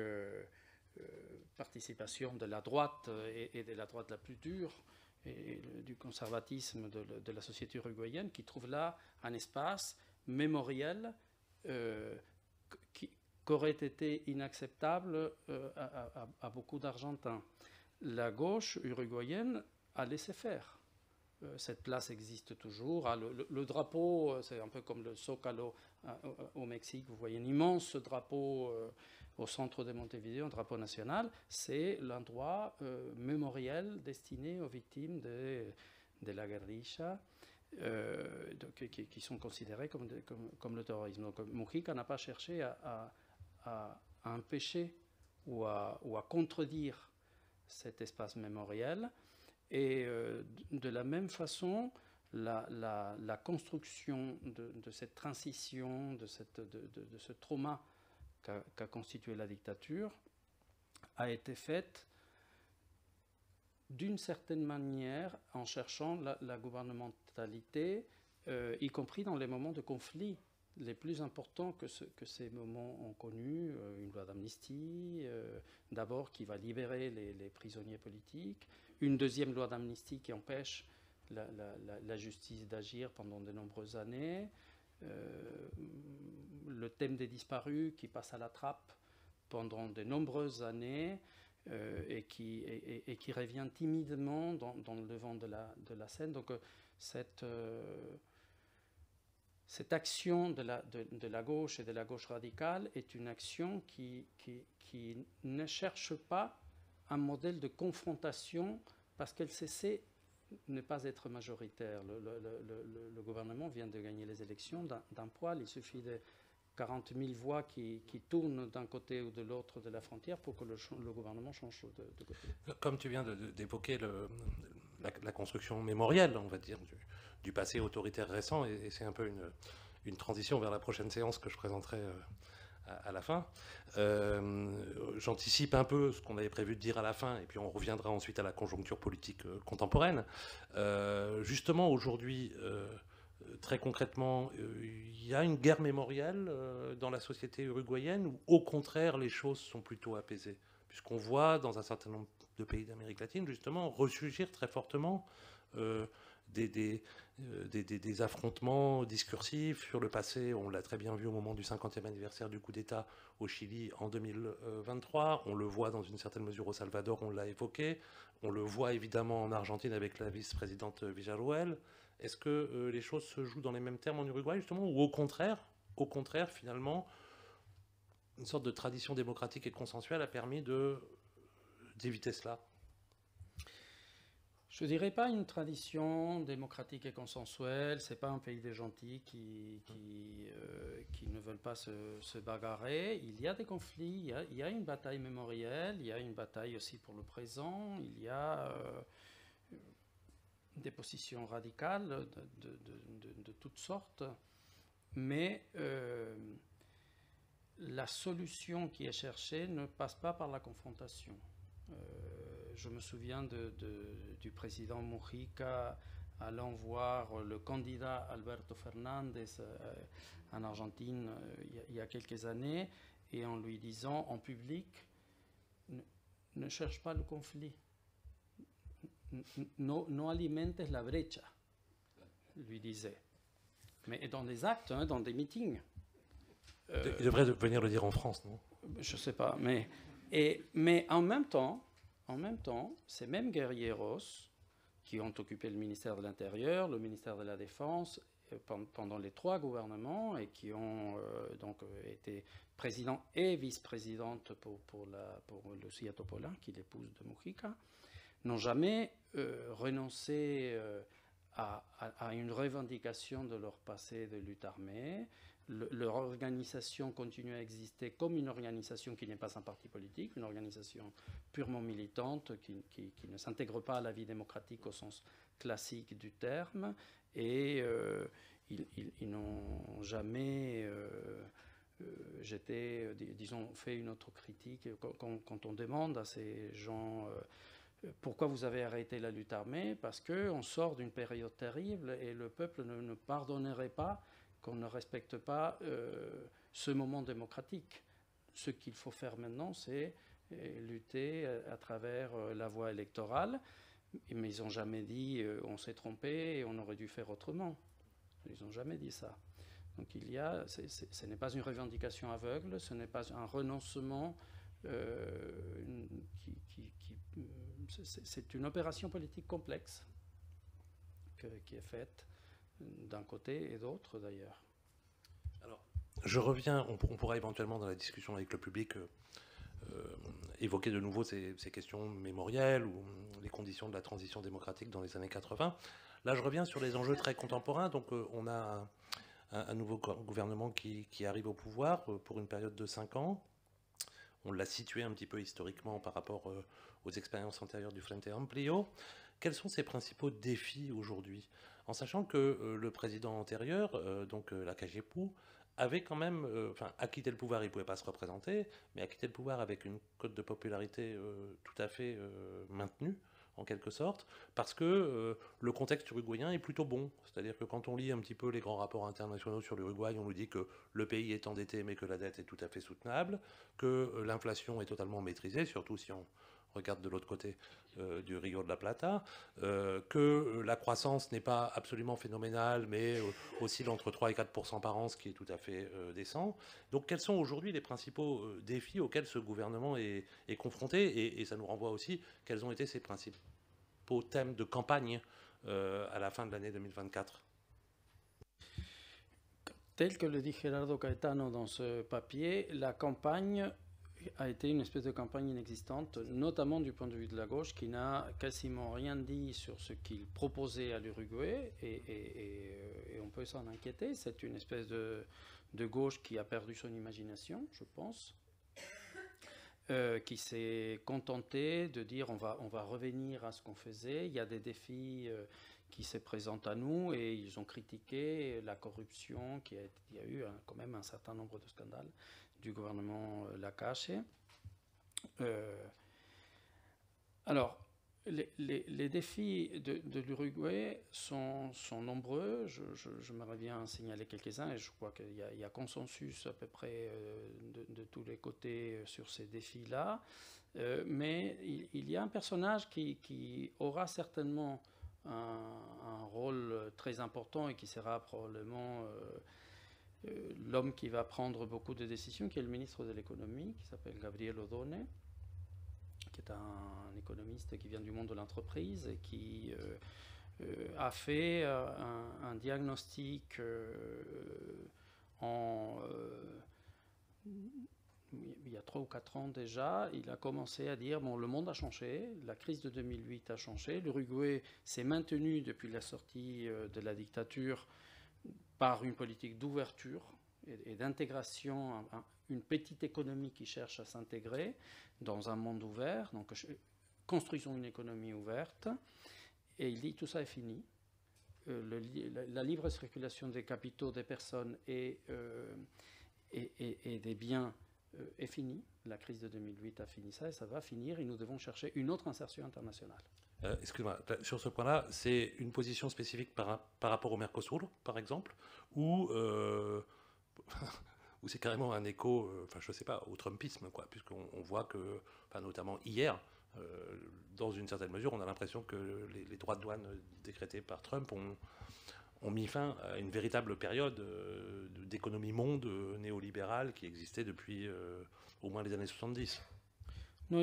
Speaker 2: participation de la droite et de la droite la plus dure et du conservatisme de la société uruguayenne qui trouve là un espace mémoriel qu'aurait été inacceptable à beaucoup d'Argentins. La gauche uruguayenne a laissé faire. Cette place existe toujours. Le drapeau, c'est un peu comme le Zócalo au Mexique. Vous voyez un immense drapeau au centre de Montevideo, un drapeau national. C'est l'endroit mémoriel destiné aux victimes de la guerrilla qui sont considérées comme le terrorisme. Donc Mujica n'a pas cherché à empêcher ou à contredire cet espace mémoriel. Et de la même façon, la construction de cette transition, de ce trauma qu'a constitué la dictature, a été faite d'une certaine manière en cherchant la gouvernementalité, y compris dans les moments de conflit les plus importants que ces moments ont connus, une loi d'amnistie, d'abord qui va libérer les prisonniers politiques, une deuxième loi d'amnistie qui empêche la justice d'agir pendant de nombreuses années, le thème des disparus qui passe à la trappe pendant de nombreuses années et qui revient timidement dans le devant de la scène. Donc cette action de la gauche et de la gauche radicale est une action qui ne cherche pas un modèle de confrontation parce qu'elle sait ne pas être majoritaire. Le gouvernement vient de gagner les élections d'un poil. Il suffit de 40 000 voix qui tournent d'un côté ou de l'autre de la frontière pour que le gouvernement change de côté.
Speaker 1: Comme tu viens d'évoquer la construction mémorielle, on va dire, du passé autoritaire récent, et c'est un peu une transition vers la prochaine séance que je présenterai à la fin. J'anticipe un peu ce qu'on avait prévu de dire à la fin, et puis on reviendra ensuite à la conjoncture politique contemporaine. Justement, aujourd'hui, très concrètement, il y a une guerre mémorielle dans la société uruguayenne, où au contraire, les choses sont plutôt apaisées, puisqu'on voit dans un certain nombre de pays d'Amérique latine, justement, ressurgir très fortement des affrontements discursifs sur le passé. On l'a très bien vu au moment du 50e anniversaire du coup d'État au Chili en 2023. On le voit dans une certaine mesure au Salvador, on l'a évoqué. On le voit évidemment en Argentine avec la vice-présidente Villarruel. Est-ce que les choses se jouent dans les mêmes termes en Uruguay, justement, ou au contraire, finalement, une sorte de tradition démocratique et consensuelle a permis d'éviter cela?
Speaker 2: Je ne dirais pas une tradition démocratique et consensuelle. Ce n'est pas un pays des gentils qui ne veulent pas se bagarrer. Il y a des conflits, il y a une bataille mémorielle, il y a une bataille aussi pour le présent, il y a des positions radicales de toutes sortes. Mais la solution qui est cherchée ne passe pas par la confrontation. Je me souviens du président Mujica allant voir le candidat Alberto Fernandez en Argentine il y a quelques années et en lui disant en public ne cherche pas le conflit, no alimentes la brecha, lui disait. Mais dans des actes, dans des meetings.
Speaker 1: Il devrait venir le dire en France, non?
Speaker 2: Je ne sais pas, mais en même temps, ces mêmes guerrieros qui ont occupé le ministère de l'Intérieur, le ministère de la Défense pendant les 3 gouvernements et qui ont donc été président et vice-présidente pour Lucía Topola, qui est l'épouse de Mujica, n'ont jamais renoncé à une revendication de leur passé de lutte armée. Leur organisation continue à exister comme une organisation qui n'est pas un parti politique, une organisation purement militante qui ne s'intègre pas à la vie démocratique au sens classique du terme. Et ils n'ont jamais fait une autocritique. Quand on demande à ces gens pourquoi vous avez arrêté la lutte armée, parce qu'on sort d'une période terrible et le peuple ne pardonnerait pas qu'on ne respecte pas ce moment démocratique. Ce qu'il faut faire maintenant, c'est lutter à travers la voie électorale. Mais ils n'ont jamais dit on s'est trompé et on aurait dû faire autrement. Ils n'ont jamais dit ça. Donc ce n'est pas une revendication aveugle, ce n'est pas un renoncement. C'est une opération politique complexe qui est faite d'un côté et d'autre d'ailleurs.
Speaker 1: Alors, je reviens, on pourra éventuellement dans la discussion avec le public évoquer de nouveau ces questions mémorielles ou les conditions de la transition démocratique dans les années 80. Là, je reviens sur les enjeux très contemporains. Donc, on a un nouveau gouvernement qui arrive au pouvoir pour une période de 5 ans. On l'a situé un petit peu historiquement par rapport aux expériences antérieures du Frente Amplio. Quels sont ses principaux défis aujourd'hui? En sachant que le président antérieur, donc Lacalle Pou, avait quand même a quitté le pouvoir, il ne pouvait pas se représenter, mais a quitté le pouvoir avec une cote de popularité tout à fait maintenue, en quelque sorte, parce que le contexte uruguayen est plutôt bon. C'est-à-dire que quand on lit un petit peu les grands rapports internationaux sur l'Uruguay, on nous dit que le pays est endetté, mais que la dette est tout à fait soutenable, que l'inflation est totalement maîtrisée, surtout si on regarde de l'autre côté du Rio de la Plata, que la croissance n'est pas absolument phénoménale, mais oscille entre 3 et 4% par an, ce qui est tout à fait décent. Donc quels sont aujourd'hui les principaux défis auxquels ce gouvernement est confronté, et ça nous renvoie aussi quels ont été ses principaux thèmes de campagne à la fin de l'année 2024?
Speaker 2: Tel que le dit Gerardo Caetano dans ce papier, la campagne a été une espèce de campagne inexistante, notamment du point de vue de la gauche, qui n'a quasiment rien dit sur ce qu'il proposait à l'Uruguay, et on peut s'en inquiéter. C'est une espèce de gauche qui a perdu son imagination, je pense, qui s'est contentée de dire on va revenir à ce qu'on faisait. Il y a des défis qui se présentent à nous, et ils ont critiqué la corruption, il y a eu quand même un certain nombre de scandales du gouvernement Lacalle. Alors, les défis de l'Uruguay sont nombreux. J'aimerais bien signaler quelques-uns, et je crois qu'il y a consensus à peu près de tous les côtés sur ces défis-là. Mais il y a un personnage qui aura certainement un rôle très important et qui sera probablement l'homme qui va prendre beaucoup de décisions, qui est le ministre de l'économie, qui s'appelle Gabriel Odone, qui est un économiste qui vient du monde de l'entreprise et qui a fait un diagnostic en il y a 3 ou 4 ans déjà, il a commencé à dire, bon, le monde a changé, la crise de 2008 a changé, l'Uruguay s'est maintenu depuis la sortie de la dictature par une politique d'ouverture et d'intégration, une petite économie qui cherche à s'intégrer dans un monde ouvert, donc construisons une économie ouverte, et il dit tout ça est fini. La libre circulation des capitaux, des personnes et des biens est finie. La crise de 2008 a fini ça et ça va finir et nous devons chercher une autre insertion internationale.
Speaker 1: Excuse-moi, sur ce point-là, c'est une position spécifique par rapport au Mercosur, par exemple, ou c'est carrément un écho, je ne sais pas, au Trumpisme, quoi, puisqu'on voit que, notamment hier, dans une certaine mesure, on a l'impression que les droits de douane décrétés par Trump ont mis fin à une véritable période d'économie monde néolibérale qui existait depuis au moins les années 70.
Speaker 2: Non,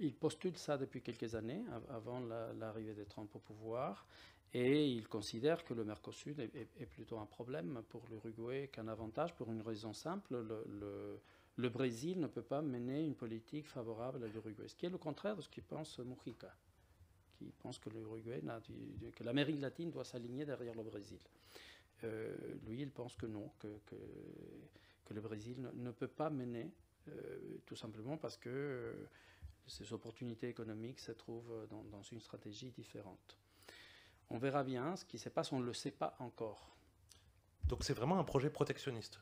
Speaker 2: il postule ça depuis quelques années, avant l'arrivée de Trump au pouvoir, et il considère que le Mercosur est plutôt un problème pour l'Uruguay qu'un avantage, pour une raison simple. Le Brésil ne peut pas mener une politique favorable à l'Uruguay, ce qui est le contraire de ce que pense Mujica, qui pense que l'Uruguay, que l'Amérique latine doit s'aligner derrière le Brésil. Lui, il pense que non, que le Brésil ne peut pas mener, tout simplement parce que ces opportunités économiques se trouvent dans une stratégie différente. On verra bien ce qui se passe, on ne le sait pas encore.
Speaker 1: Donc c'est vraiment un projet protectionniste?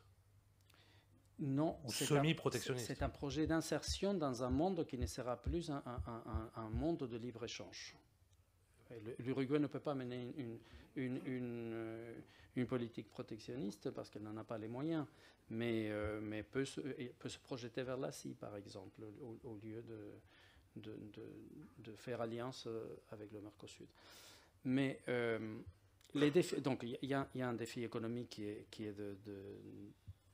Speaker 2: Non,
Speaker 1: ou semi-protectionniste.
Speaker 2: C'est un projet d'insertion dans un monde qui ne sera plus un monde de libre-échange. L'Uruguay ne peut pas mener une politique protectionniste parce qu'elle n'en a pas les moyens, mais peut se projeter vers l'Asie, par exemple, au lieu de faire alliance avec le Mercosur. Mais les défis, donc il y a un défi économique qui est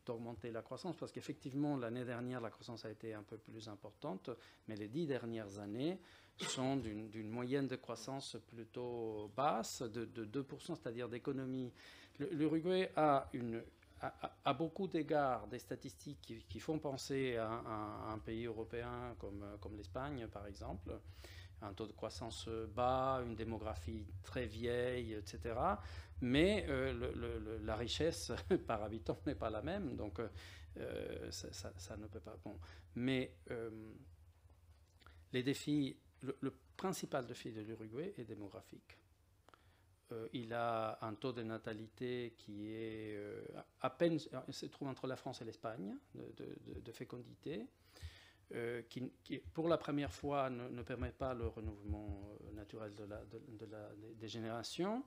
Speaker 2: d'augmenter la croissance, parce qu'effectivement, l'année dernière, la croissance a été un peu plus importante, mais les 10 dernières années sont d'une moyenne de croissance plutôt basse, de 2%, c'est-à-dire d'économie. L'Uruguay a beaucoup d'égards des statistiques qui font penser à un pays européen comme l'Espagne, par exemple. Un taux de croissance bas, une démographie très vieille, etc. Mais la richesse par habitant n'est pas la même, donc ça ne peut pas... Bon. Mais les défis, le principal défi de l'Uruguay est démographique. Il a un taux de natalité qui est à peine... Il se trouve entre la France et l'Espagne, de fécondité. Qui, pour la première fois, ne permet pas le renouvellement naturel des générations,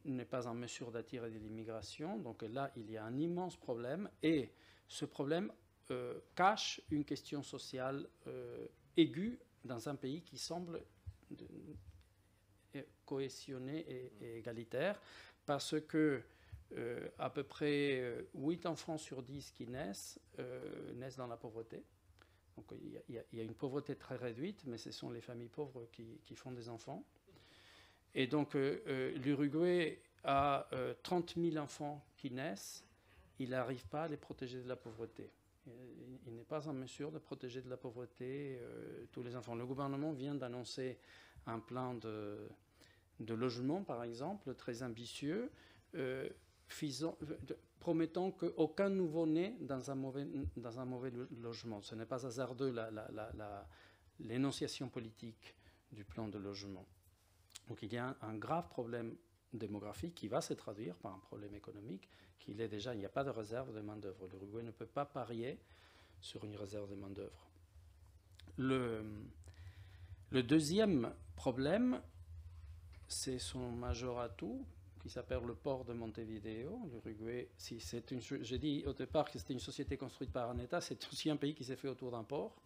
Speaker 2: n'est pas en mesure d'attirer de l'immigration. Donc là, il y a un immense problème, et ce problème cache une question sociale aiguë dans un pays qui semble cohésionné et égalitaire, parce que à peu près 8 enfants sur 10 qui naissent dans la pauvreté. Donc il y a une pauvreté très réduite, mais ce sont les familles pauvres qui font des enfants. Et donc l'Uruguay a 30 000 enfants qui naissent, il n'arrive pas à les protéger de la pauvreté. Il n'est pas en mesure de protéger de la pauvreté tous les enfants. Le gouvernement vient d'annoncer un plan de logement, par exemple, très ambitieux, promettant qu'aucun nouveau-né dans un mauvais logement. Ce n'est pas hasardeux l'énonciation politique du plan de logement. Donc il y a un grave problème démographique qui va se traduire par un problème économique, il n'y a pas de réserve de main-d'œuvre. L'Uruguay ne peut pas parier sur une réserve de main-d'œuvre. Le deuxième problème, c'est son major atout, qui s'appelle le port de Montevideo. L'Uruguay, j'ai dit au départ que c'était une société construite par un État, c'est aussi un pays qui s'est fait autour d'un port.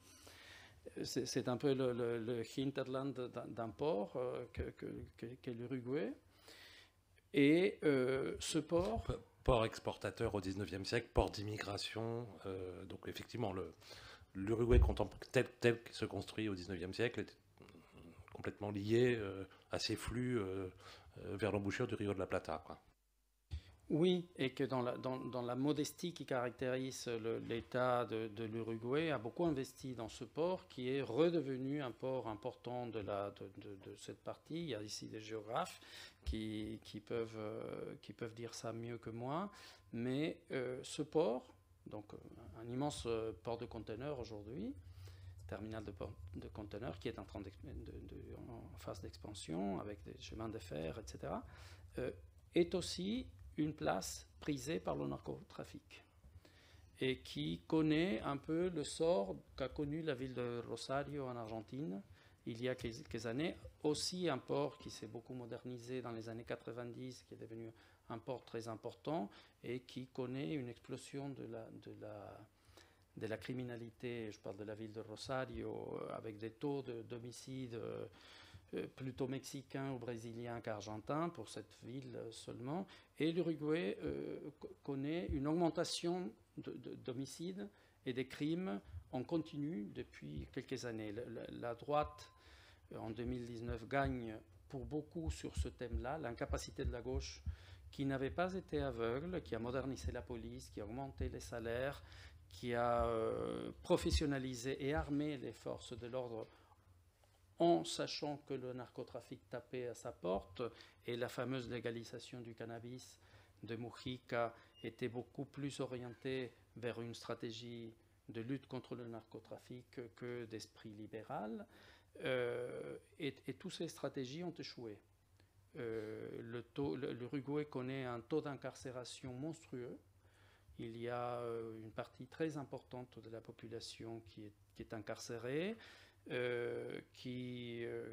Speaker 2: C'est un peu le hinterland d'un port qu'est l'Uruguay. Et ce port...
Speaker 1: Port exportateur au 19e siècle, port d'immigration. Donc effectivement, l'Uruguay tel qu'il se construit au 19e siècle est complètement lié à ces flux vers l'embouchure du Rio de la Plata, quoi.
Speaker 2: Oui, et que dans la modestie qui caractérise l'État de l'Uruguay, a beaucoup investi dans ce port qui est redevenu un port important de cette partie. Il y a ici des géographes qui peuvent dire ça mieux que moi, mais ce port, donc un immense port de conteneurs aujourd'hui, terminal de conteneurs qui est en phase d'expansion avec des chemins de fer, etc., est aussi une place prisée par le narcotrafic et qui connaît un peu le sort qu'a connu la ville de Rosario en Argentine il y a quelques années. Aussi un port qui s'est beaucoup modernisé dans les années 90, qui est devenu un port très important et qui connaît une explosion de la criminalité. Je parle de la ville de Rosario, avec des taux d'homicides plutôt mexicain ou brésilien qu'argentin pour cette ville seulement. Et l'Uruguay connaît une augmentation d'homicides et des crimes en continu depuis quelques années. La droite, en 2019, gagne pour beaucoup sur ce thème-là, l'incapacité de la gauche qui n'avait pas été aveugle, qui a modernisé la police, qui a augmenté les salaires, qui a professionnalisé et armé les forces de l'ordre en sachant que le narcotrafic tapait à sa porte et la fameuse légalisation du cannabis de Mujica était beaucoup plus orientée vers une stratégie de lutte contre le narcotrafic que d'esprit libéral. Et toutes ces stratégies ont échoué. L'Uruguay connaît un taux d'incarcération monstrueux. Il y a une partie très importante de la population qui est incarcérée.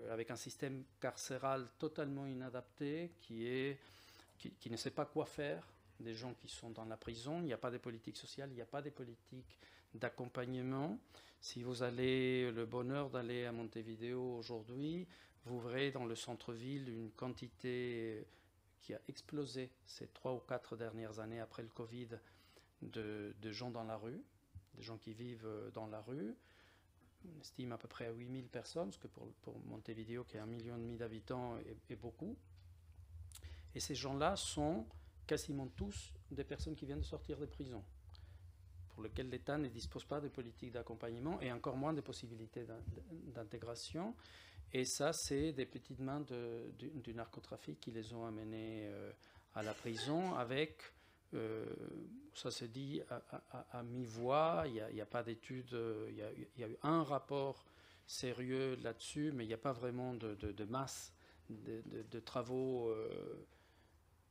Speaker 2: Avec un système carcéral totalement inadapté, qui ne sait pas quoi faire des gens qui sont dans la prison. Il n'y a pas de politique sociale, il n'y a pas de politique d'accompagnement. Si vous avez le bonheur d'aller à Montevideo aujourd'hui, vous verrez dans le centre-ville une quantité qui a explosé ces 3 ou 4 dernières années après le Covid de gens dans la rue, des gens qui vivent dans la rue. On estime à peu près à 8000 personnes, ce que pour Montevideo, qui est 1,5 million d'habitants, est beaucoup. Et ces gens-là sont quasiment tous des personnes qui viennent de sortir des prisons, pour lesquelles l'État ne dispose pas de politique d'accompagnement et encore moins de possibilités d'intégration. Et ça, c'est des petites mains du narcotrafic qui les ont amenés à la prison avec... ça se dit à mi-voix, il n'y a pas d'études, il y a eu un rapport sérieux là-dessus, mais il n'y a pas vraiment de masse de travaux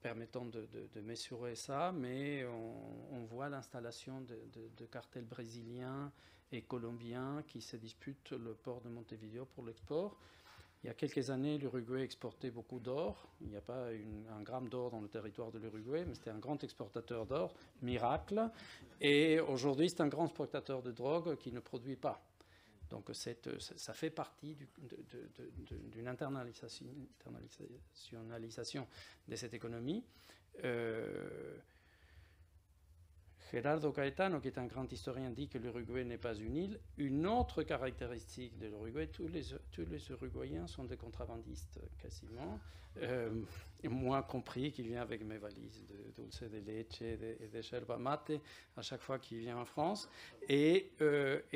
Speaker 2: permettant de mesurer ça, mais on voit l'installation de cartels brésiliens et colombiens qui se disputent le port de Montevideo pour l'export. Il y a quelques années, l'Uruguay exportait beaucoup d'or. Il n'y a pas un gramme d'or dans le territoire de l'Uruguay, mais c'était un grand exportateur d'or, miracle. Et aujourd'hui, c'est un grand exportateur de drogue qui ne produit pas. Donc ça fait partie d'une internationalisation de cette économie. Gerardo Caetano, qui est un grand historien, dit que l'Uruguay n'est pas une île. Une autre caractéristique de l'Uruguay, tous les Uruguayens sont des contrabandistes, quasiment. Moi compris, qui vient avec mes valises de dulce de leche et de yerba mate à chaque fois qu'il vient en France. Et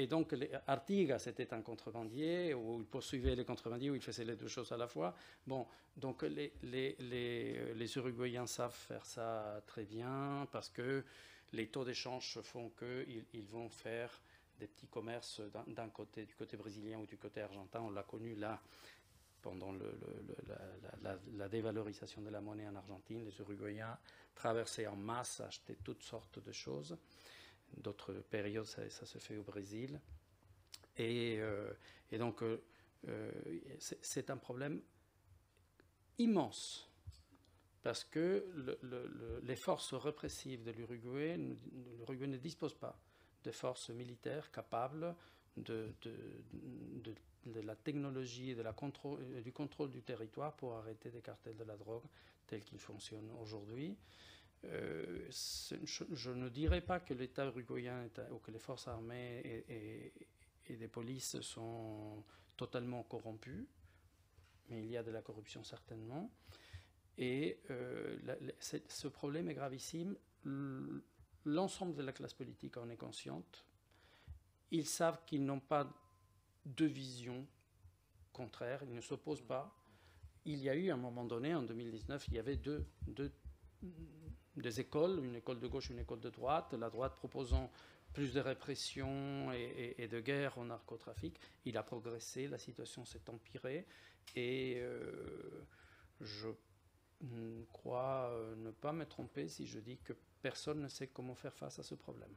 Speaker 2: donc, Artigas était un contrebandier, où il poursuivait les contrebandiers, où il faisait les deux choses à la fois. Bon, donc les Uruguayens savent faire ça très bien, parce que les taux d'échange font qu'ils vont faire des petits commerces d'un côté, du côté brésilien ou du côté argentin. On l'a connu là pendant la dévalorisation de la monnaie en Argentine. Les Uruguayens traversaient en masse, achetaient toutes sortes de choses. D'autres périodes, ça se fait au Brésil. Et donc, c'est un problème immense. Parce que les forces répressives de l'Uruguay ne dispose pas de forces militaires capables de la technologie et du contrôle du territoire pour arrêter des cartels de la drogue tels qu'ils fonctionnent aujourd'hui. Je ne dirais pas que l'État uruguayen ou que les forces armées et des polices sont totalement corrompues, mais il y a de la corruption certainement. Et ce problème est gravissime. L'ensemble de la classe politique en est consciente. Ils savent qu'ils n'ont pas de vision contraire, ils ne s'opposent pas. Il y a eu à un moment donné, en 2019, il y avait des écoles, une école de gauche, une école de droite. La droite proposant plus de répression et de guerre au narcotrafic. Il a progressé, la situation s'est empirée. Et je crois ne pas me tromper si je dis que personne ne sait comment faire face à ce problème.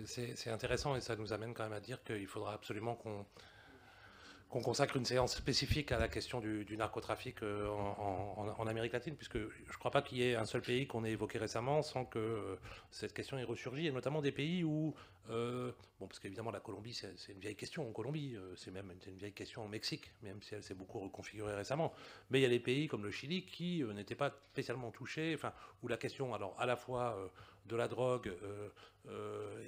Speaker 1: C'est intéressant et ça nous amène quand même à dire qu'il faudra absolument qu'on consacre une séance spécifique à la question du narcotrafic en Amérique latine, puisque je ne crois pas qu'il y ait un seul pays qu'on ait évoqué récemment sans que cette question ait ressurgi, et notamment des pays où, bon, parce qu'évidemment la Colombie, c'est une vieille question en Colombie, c'est même une vieille question au Mexique, même si elle s'est beaucoup reconfigurée récemment, mais il y a des pays comme le Chili qui n'étaient pas spécialement touchés, enfin, où la question, alors à la fois de la drogue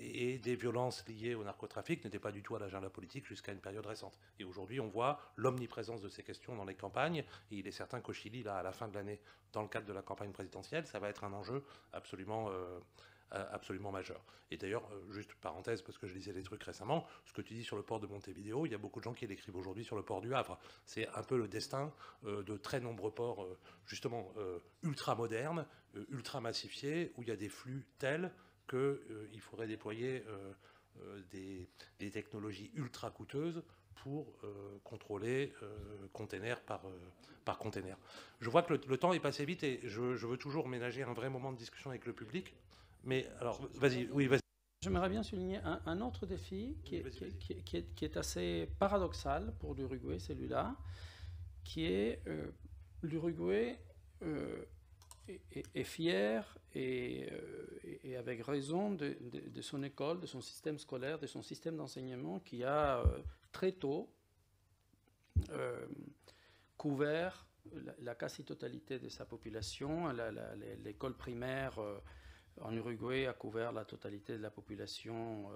Speaker 1: et des violences liées au narcotrafic n'était pas du tout à l'agenda politique jusqu'à une période récente. Et aujourd'hui, on voit l'omniprésence de ces questions dans les campagnes. Et il est certain qu'au Chili, là, à la fin de l'année, dans le cadre de la campagne présidentielle, ça va être un enjeu absolument majeur. Et d'ailleurs, juste parenthèse, parce que je lisais des trucs récemment, ce que tu dis sur le port de Montevideo, il y a beaucoup de gens qui l'écrivent aujourd'hui sur le port du Havre. C'est un peu le destin de très nombreux ports, justement, ultra modernes, ultra massifiés, où il y a des flux tels qu'il faudrait déployer des technologies ultra coûteuses pour contrôler container par container. Je vois que le temps est passé vite et je veux toujours ménager un vrai moment de discussion avec le public. Mais alors, vas-y, oui, vas-y.
Speaker 2: J'aimerais bien souligner un autre défi qui est assez paradoxal pour l'Uruguay, celui-là, qui est l'Uruguay est fier et avec raison de son école, de son système scolaire, de son système d'enseignement qui a très tôt couvert la quasi-totalité de sa population. L'école primaire en Uruguay a couvert la totalité de la population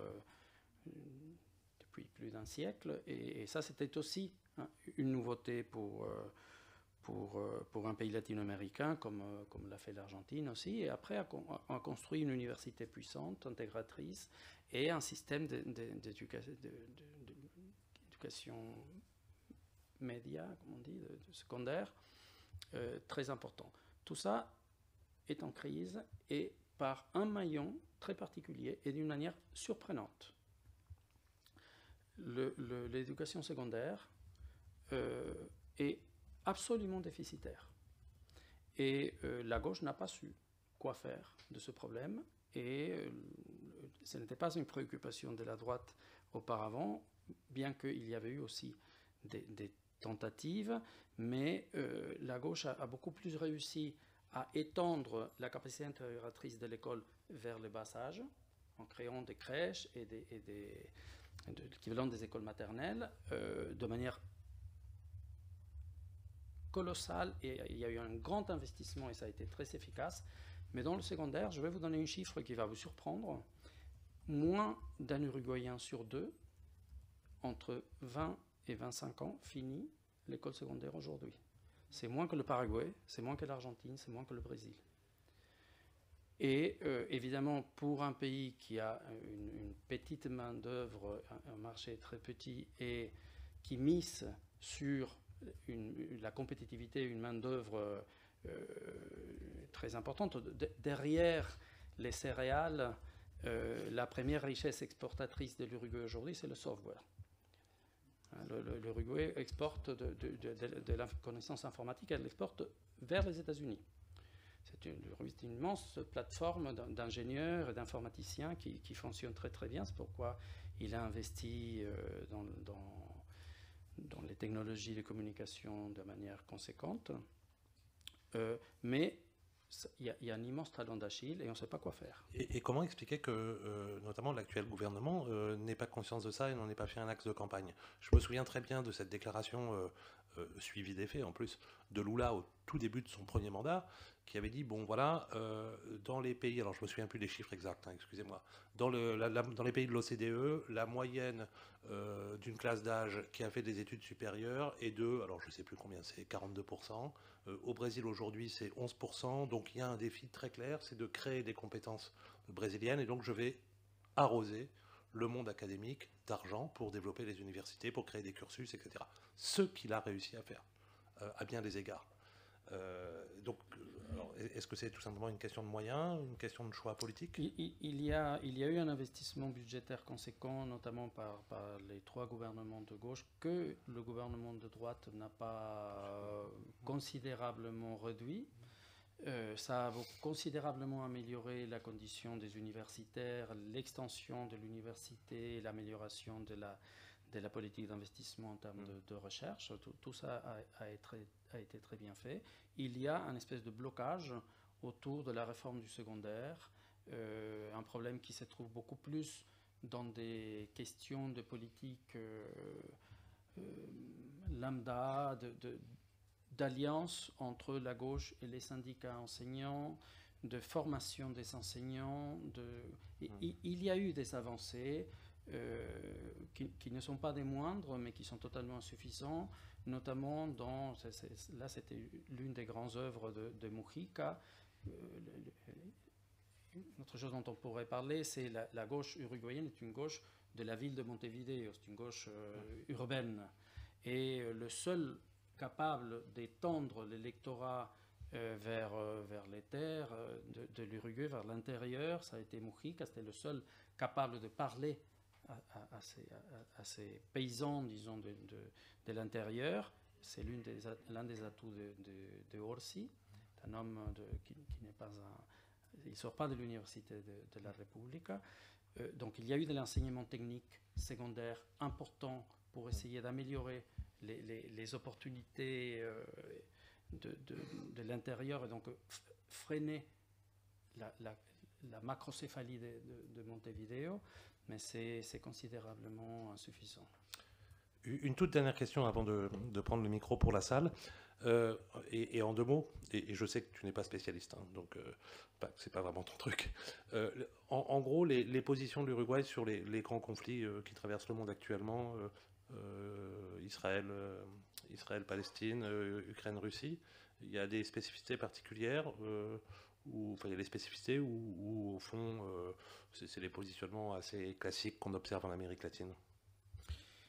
Speaker 2: depuis plus d'un siècle. Et ça, c'était aussi une nouveauté pour un pays latino-américain comme l'a fait l'Argentine aussi, et après a construit une université puissante, intégratrice, et un système d'éducation média, comme on dit, de secondaire, très important. Tout ça est en crise, et par un maillon très particulier, et d'une manière surprenante. L'éducation secondaire est absolument déficitaire. Et la gauche n'a pas su quoi faire de ce problème, et ce n'était pas une préoccupation de la droite auparavant, bien qu'il y avait eu aussi des tentatives, mais la gauche a beaucoup plus réussi à étendre la capacité intégratrice de l'école vers le bas âge, en créant des crèches et l'équivalent des écoles maternelles, de manière colossal, et il y a eu un grand investissement et ça a été très efficace. Mais dans le secondaire, je vais vous donner un chiffre qui va vous surprendre. Moins d'un Uruguayen sur deux, entre 20 et 25 ans, finit l'école secondaire aujourd'hui. C'est moins que le Paraguay, c'est moins que l'Argentine, c'est moins que le Brésil. Et évidemment, pour un pays qui a une petite main-d'œuvre, un marché très petit, et qui mise sur la compétitivité, une main-d'œuvre très importante. Derrière les céréales, la première richesse exportatrice de l'Uruguay aujourd'hui, c'est le software. L'Uruguay exporte de la connaissance informatique, elle l'exporte vers les États-Unis. C'est une immense plateforme d'ingénieurs et d'informaticiens qui fonctionne très très bien. C'est pourquoi il a investi dans les technologies de communication de manière conséquente. Mais il y a un immense talent d'Achille et on ne sait pas quoi faire.
Speaker 1: Et comment expliquer que, notamment, l'actuel gouvernement n'ait pas conscience de ça et n'en ait pas fait un axe de campagne? Je me souviens très bien de cette déclaration suivie des faits, en plus, de Lula au tout début de son premier mandat, qui avait dit, bon voilà, dans les pays, alors je ne me souviens plus des chiffres exacts, hein, excusez-moi, dans les pays de l'OCDE, la moyenne d'une classe d'âge qui a fait des études supérieures est de, alors je ne sais plus combien c'est, 42%. Au Brésil aujourd'hui c'est 11%, donc il y a un défi très clair, c'est de créer des compétences brésiliennes, et donc je vais arroser le monde académique d'argent pour développer les universités, pour créer des cursus, etc. Ce qu'il a réussi à faire, à bien des égards. Donc, est-ce que c'est tout simplement une question de moyens, une question de choix politique?
Speaker 2: Il y a eu un investissement budgétaire conséquent, notamment par les 3 gouvernements de gauche, que le gouvernement de droite n'a pas considérablement réduit. Ça a considérablement amélioré la condition des universitaires, l'extension de l'université, l'amélioration de la politique d'investissement en termes de recherche. Tout ça a été très bien fait. Il y a un espèce de blocage autour de la réforme du secondaire, un problème qui se trouve beaucoup plus dans des questions de politique lambda, d'alliance entre la gauche et les syndicats enseignants, de formation des enseignants. Il y a eu des avancées qui ne sont pas des moindres, mais qui sont totalement insuffisants, notamment dans... Là, c'était l'une des grandes œuvres de Mujica. Une autre chose dont on pourrait parler, c'est la gauche uruguayenne est une gauche de la ville de Montevideo, c'est une gauche urbaine. Et le seul capable d'étendre l'électorat vers les terres de l'Uruguay, vers l'intérieur, ça a été Mujica, c'était le seul capable de parler à ces paysans, disons, de l'intérieur. C'est l'un des atouts de Orsi, un homme qui n'est pas il ne sort pas de l'université de la République. Donc il y a eu de l'enseignement technique secondaire important pour essayer d'améliorer les opportunités de l'intérieur, et donc freiner la macrocéphalie de Montevideo, mais c'est considérablement insuffisant.
Speaker 1: Une toute dernière question avant de prendre le micro pour la salle, et en 2 mots, et je sais que tu n'es pas spécialiste, hein, donc c'est pas vraiment ton truc. En gros, les positions de l'Uruguay sur les grands conflits qui traversent le monde actuellement, Israël, Palestine, Ukraine, Russie, il y a des spécificités particulières, il y a des spécificités où au fond, c'est les positionnements assez classiques qu'on observe en Amérique latine.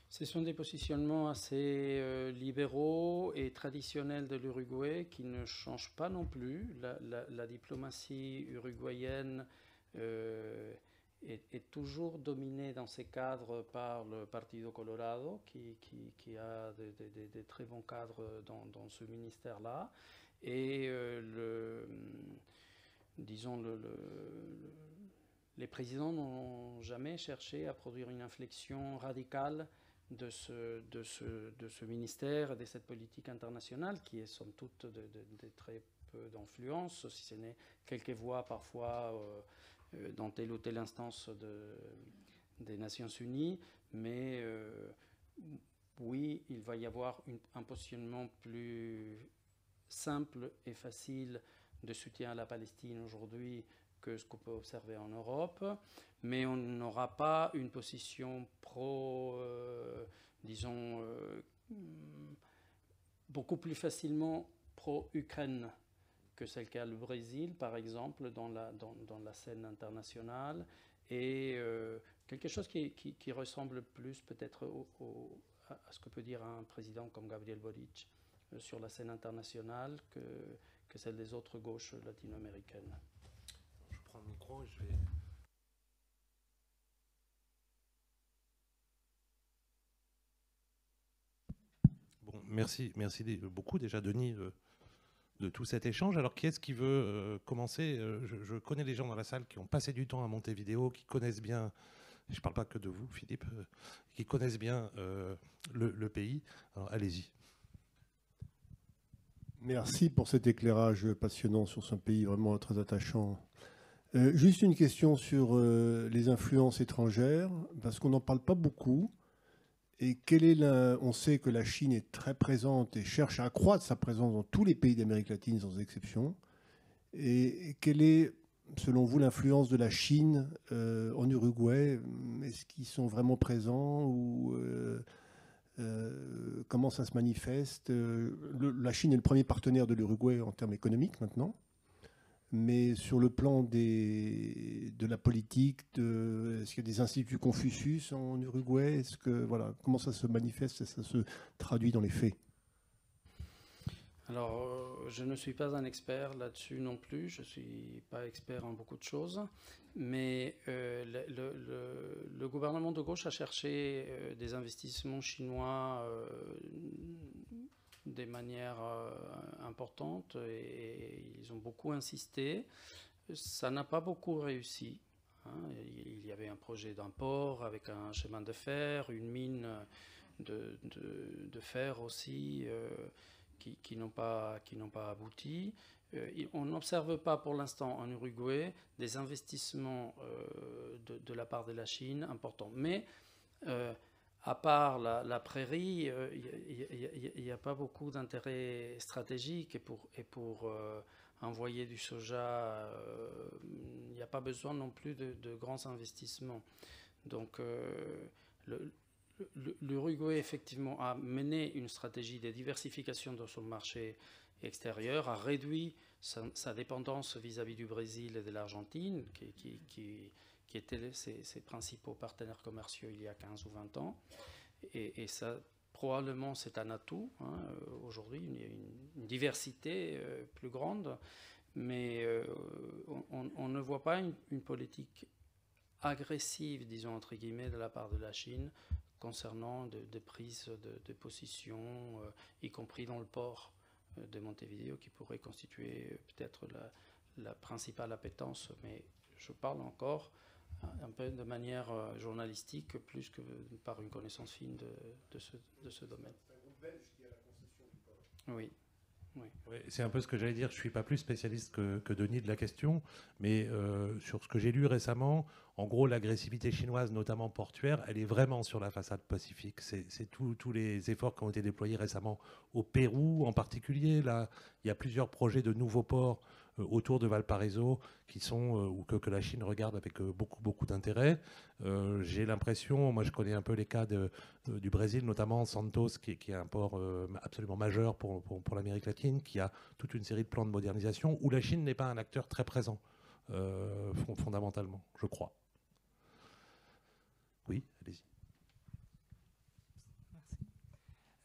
Speaker 2: Ce sont des positionnements assez libéraux et traditionnels de l'Uruguay qui ne changent pas non plus. La diplomatie uruguayenne est toujours dominée dans ces cadres par le Partido Colorado, qui a des très bons cadres dans ce ministère-là. Et les présidents n'ont jamais cherché à produire une inflexion radicale de ce ministère et de cette politique internationale qui est somme toute de très peu d'influence, si ce n'est quelques voix parfois dans telle ou telle instance des Nations Unies, mais oui, il va y avoir un positionnement plus simple et facile de soutien à la Palestine aujourd'hui que ce qu'on peut observer en Europe, mais on n'aura pas une position beaucoup plus facilement pro-Ukraine que celle qu'a le Brésil, par exemple, dans la scène internationale, et quelque chose qui ressemble plus peut-être à ce que peut dire un président comme Gabriel Boric sur la scène internationale que celle des autres gauches latino-américaines.
Speaker 1: Je prends le micro et je vais... Bon, merci beaucoup déjà, Denis, de tout cet échange. Alors, qui est-ce qui veut commencer? Je connais les gens dans la salle qui ont passé du temps à Montevideo, qui connaissent bien, je ne parle pas que de vous, Philippe, qui connaissent bien le pays. Alors, allez-y.
Speaker 3: Merci pour cet éclairage passionnant sur ce pays vraiment très attachant. Juste une question sur les influences étrangères, parce qu'on n'en parle pas beaucoup. Et on sait que la Chine est très présente et cherche à accroître sa présence dans tous les pays d'Amérique latine sans exception. Et quelle est, selon vous, l'influence de la Chine en Uruguay? Est-ce qu'ils sont vraiment présents ou comment ça se manifeste? La Chine est le premier partenaire de l'Uruguay en termes économiques maintenant. Mais sur le plan de la politique, est-ce qu'il y a des instituts Confucius en Uruguay? Voilà, comment ça se manifeste et ça se traduit dans les faits?
Speaker 2: Alors, je ne suis pas un expert là-dessus non plus, je ne suis pas expert en beaucoup de choses, mais le gouvernement de gauche a cherché des investissements chinois de manière importante et ils ont beaucoup insisté. Ça n'a pas beaucoup réussi. Il y avait un projet d'un port avec un chemin de fer, une mine de fer aussi. Qui n'ont pas abouti. On n'observe pas pour l'instant en Uruguay des investissements de la part de la Chine importants. Mais à part la prairie, il n'y a pas beaucoup d'intérêt stratégique et pour envoyer du soja, il n'y a pas besoin non plus de grands investissements. Donc l'Uruguay, effectivement, a mené une stratégie de diversification de son marché extérieur, a réduit sa dépendance vis-à-vis du Brésil et de l'Argentine, qui étaient ses principaux partenaires commerciaux il y a 15 ou 20 ans. Et ça, probablement, c'est un atout. Aujourd'hui, il y a une diversité plus grande, mais on ne voit pas une politique agressive, disons, entre guillemets, de la part de la Chine concernant des prises de position, y compris dans le port de Montevideo, qui pourrait constituer peut-être la principale appétence, mais je parle encore un peu de manière journalistique, plus que par une connaissance fine de ce domaine.
Speaker 3: C'est un groupe belge qui a la concession du port.
Speaker 2: Oui. Oui.
Speaker 1: Oui, c'est un peu ce que j'allais dire. Je ne suis pas plus spécialiste que Denis de la question, mais sur ce que j'ai lu récemment, en gros, l'agressivité chinoise, notamment portuaire, elle est vraiment sur la façade pacifique. C'est tous les efforts qui ont été déployés récemment au Pérou en particulier. Là, il y a plusieurs projets de nouveaux ports autour de Valparaiso qui sont ou que la Chine regarde avec beaucoup d'intérêt. J'ai l'impression, moi je connais un peu les cas du Brésil, notamment Santos, qui est un port absolument majeur pour l'Amérique latine, qui a toute une série de plans de modernisation où la Chine n'est pas un acteur très présent, fondamentalement, je crois. Oui, allez-y.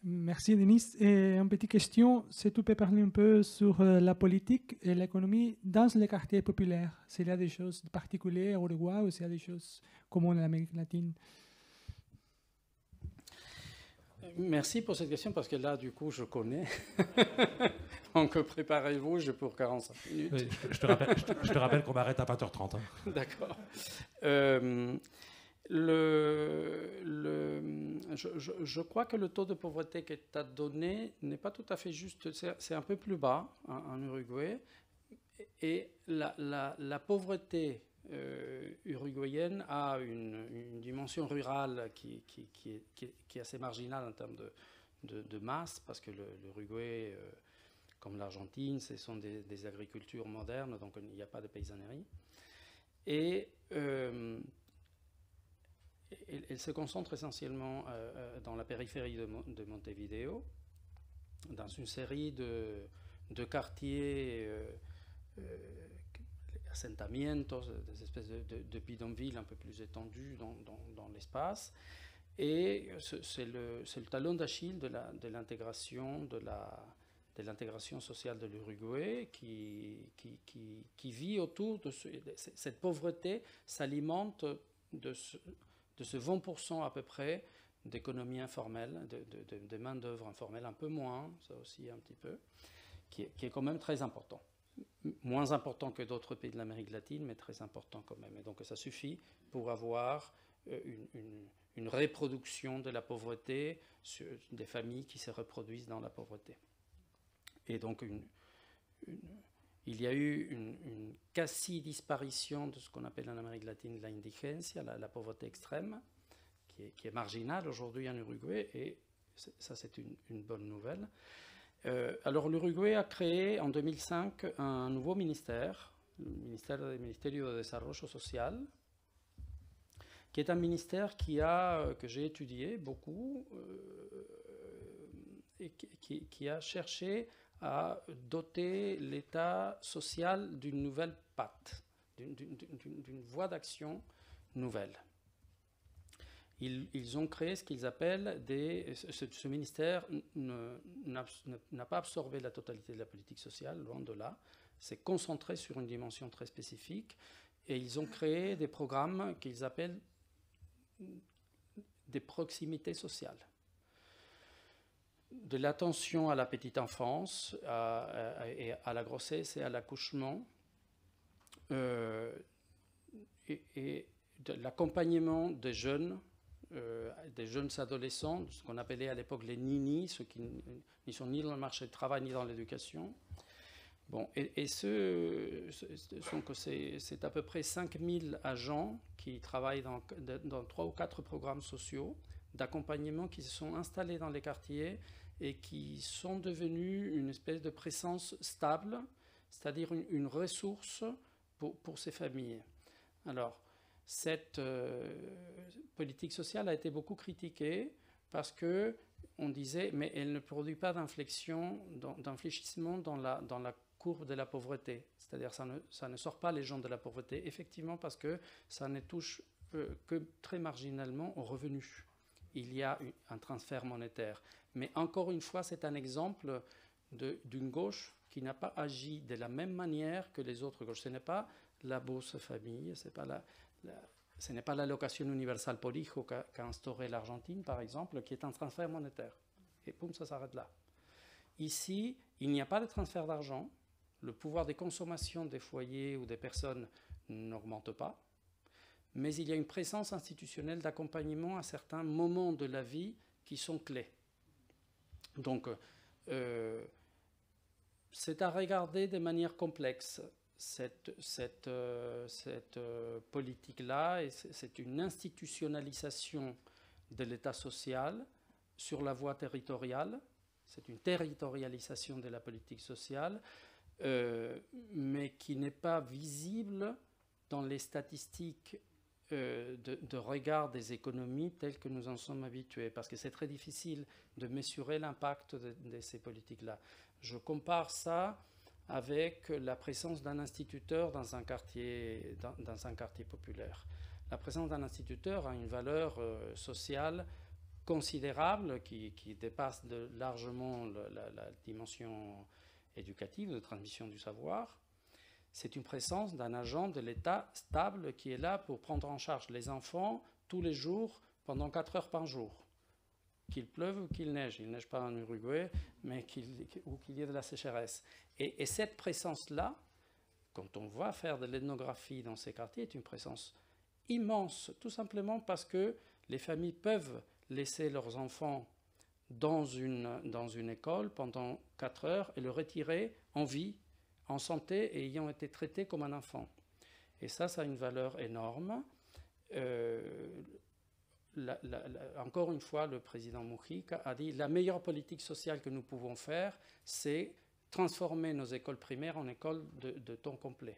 Speaker 4: Merci Denis. Et une petite question, si tu peux parler un peu sur la politique et l'économie dans les quartiers populaires. S'il y a des choses particulières au Uruguay ou s'il y a des choses communes en Amérique latine.
Speaker 2: Merci pour cette question parce que là, du coup, je connais. Donc, préparez-vous, j'ai pour 45 minutes.
Speaker 1: Oui, je te rappelle qu'on m'arrête à 20h30. Hein.
Speaker 2: D'accord. Je crois que le taux de pauvreté que tu as donné n'est pas tout à fait juste. C'est un peu plus bas en Uruguay. Et la pauvreté uruguayenne a une dimension rurale qui est assez marginale en termes de masse, parce que l'Uruguay, comme l'Argentine, ce sont des agricultures modernes, donc il n'y a pas de paysannerie. Et elle se concentre essentiellement dans la périphérie de Montevideo, dans une série de quartiers asentamientos, des espèces de bidonvilles un peu plus étendus dans l'espace. Et c'est le talon d'Achille de l'intégration de l'intégration sociale de l'Uruguay qui vit autour de cette pauvreté s'alimente de ce 20% à peu près d'économie informelle, de main-d'œuvre informelle, un peu moins, ça aussi un petit peu, qui est quand même très important. Moins important que d'autres pays de l'Amérique latine, mais très important quand même. Et donc ça suffit pour avoir une reproduction de la pauvreté, des familles qui se reproduisent dans la pauvreté. Et donc il y a eu une quasi-disparition de ce qu'on appelle en Amérique latine la indigencia, la pauvreté extrême, qui est marginal aujourd'hui en Uruguay, et ça c'est une bonne nouvelle. Alors l'Uruguay a créé en 2005 un nouveau ministère, le Ministerio de Desarrollo Social, qui est un ministère que j'ai étudié beaucoup et qui a cherché à doter l'État social d'une nouvelle patte, d'une voie d'action nouvelle. Ils ont créé ce qu'ils appellent ce ministère n'a pas absorbé la totalité de la politique sociale, loin de là. C'est concentré sur une dimension très spécifique. Et ils ont créé des programmes qu'ils appellent des proximités sociales. De l'attention à la petite enfance, et à la grossesse et à l'accouchement, et de l'accompagnement des jeunes adolescents, ce qu'on appelait à l'époque les ninis, ceux qui ne sont ni dans le marché du travail ni dans l'éducation. Bon, c'est à peu près 5000 agents qui travaillent dans 3 ou 4 programmes sociaux d'accompagnement qui se sont installés dans les quartiers et qui sont devenus une espèce de présence stable, c'est-à-dire une ressource pour ces familles. Alors, cette politique sociale a été beaucoup critiquée parce qu'on disait mais elle ne produit pas d'inflexion, d'infléchissement dans la courbe de la pauvreté. C'est-à-dire ça ne sort pas les gens de la pauvreté, effectivement parce que ça ne touche que très marginalement aux revenus. Il y a un transfert monétaire. Mais encore une fois, c'est un exemple d'une gauche qui n'a pas agi de la même manière que les autres gauches. Ce n'est pas la bourse famille, ce n'est pas l'allocation universelle por hijo qu'a instauré l'Argentine, par exemple, qui est un transfert monétaire. Et boum, ça s'arrête là. Ici, il n'y a pas de transfert d'argent. Le pouvoir de consommation des foyers ou des personnes n'augmente pas. Mais il y a une présence institutionnelle d'accompagnement à certains moments de la vie qui sont clés. Donc, c'est à regarder de manière complexe. Cette politique-là, c'est une institutionnalisation de l'État social sur la voie territoriale. C'est une territorialisation de la politique sociale, mais qui n'est pas visible dans les statistiques de regard des économies telles que nous en sommes habitués, parce que c'est très difficile de mesurer l'impact de ces politiques-là. Je compare ça avec la présence d'un instituteur dans un quartier populaire. La présence d'un instituteur a une valeur sociale considérable qui dépasse largement la dimension éducative de transmission du savoir. C'est une présence d'un agent de l'État stable qui est là pour prendre en charge les enfants tous les jours pendant 4 heures par jour. Qu'il pleuve ou qu'il neige. Il ne neige pas en Uruguay, mais ou qu'il y ait de la sécheresse. Et cette présence-là, quand on va faire de l'ethnographie dans ces quartiers, est une présence immense, tout simplement parce que les familles peuvent laisser leurs enfants dans une école pendant 4 heures et le retirer en vie, en santé et ayant été traité comme un enfant. Et ça a une valeur énorme. Encore une fois, le président Mujica a dit la meilleure politique sociale que nous pouvons faire, c'est transformer nos écoles primaires en écoles de temps complet.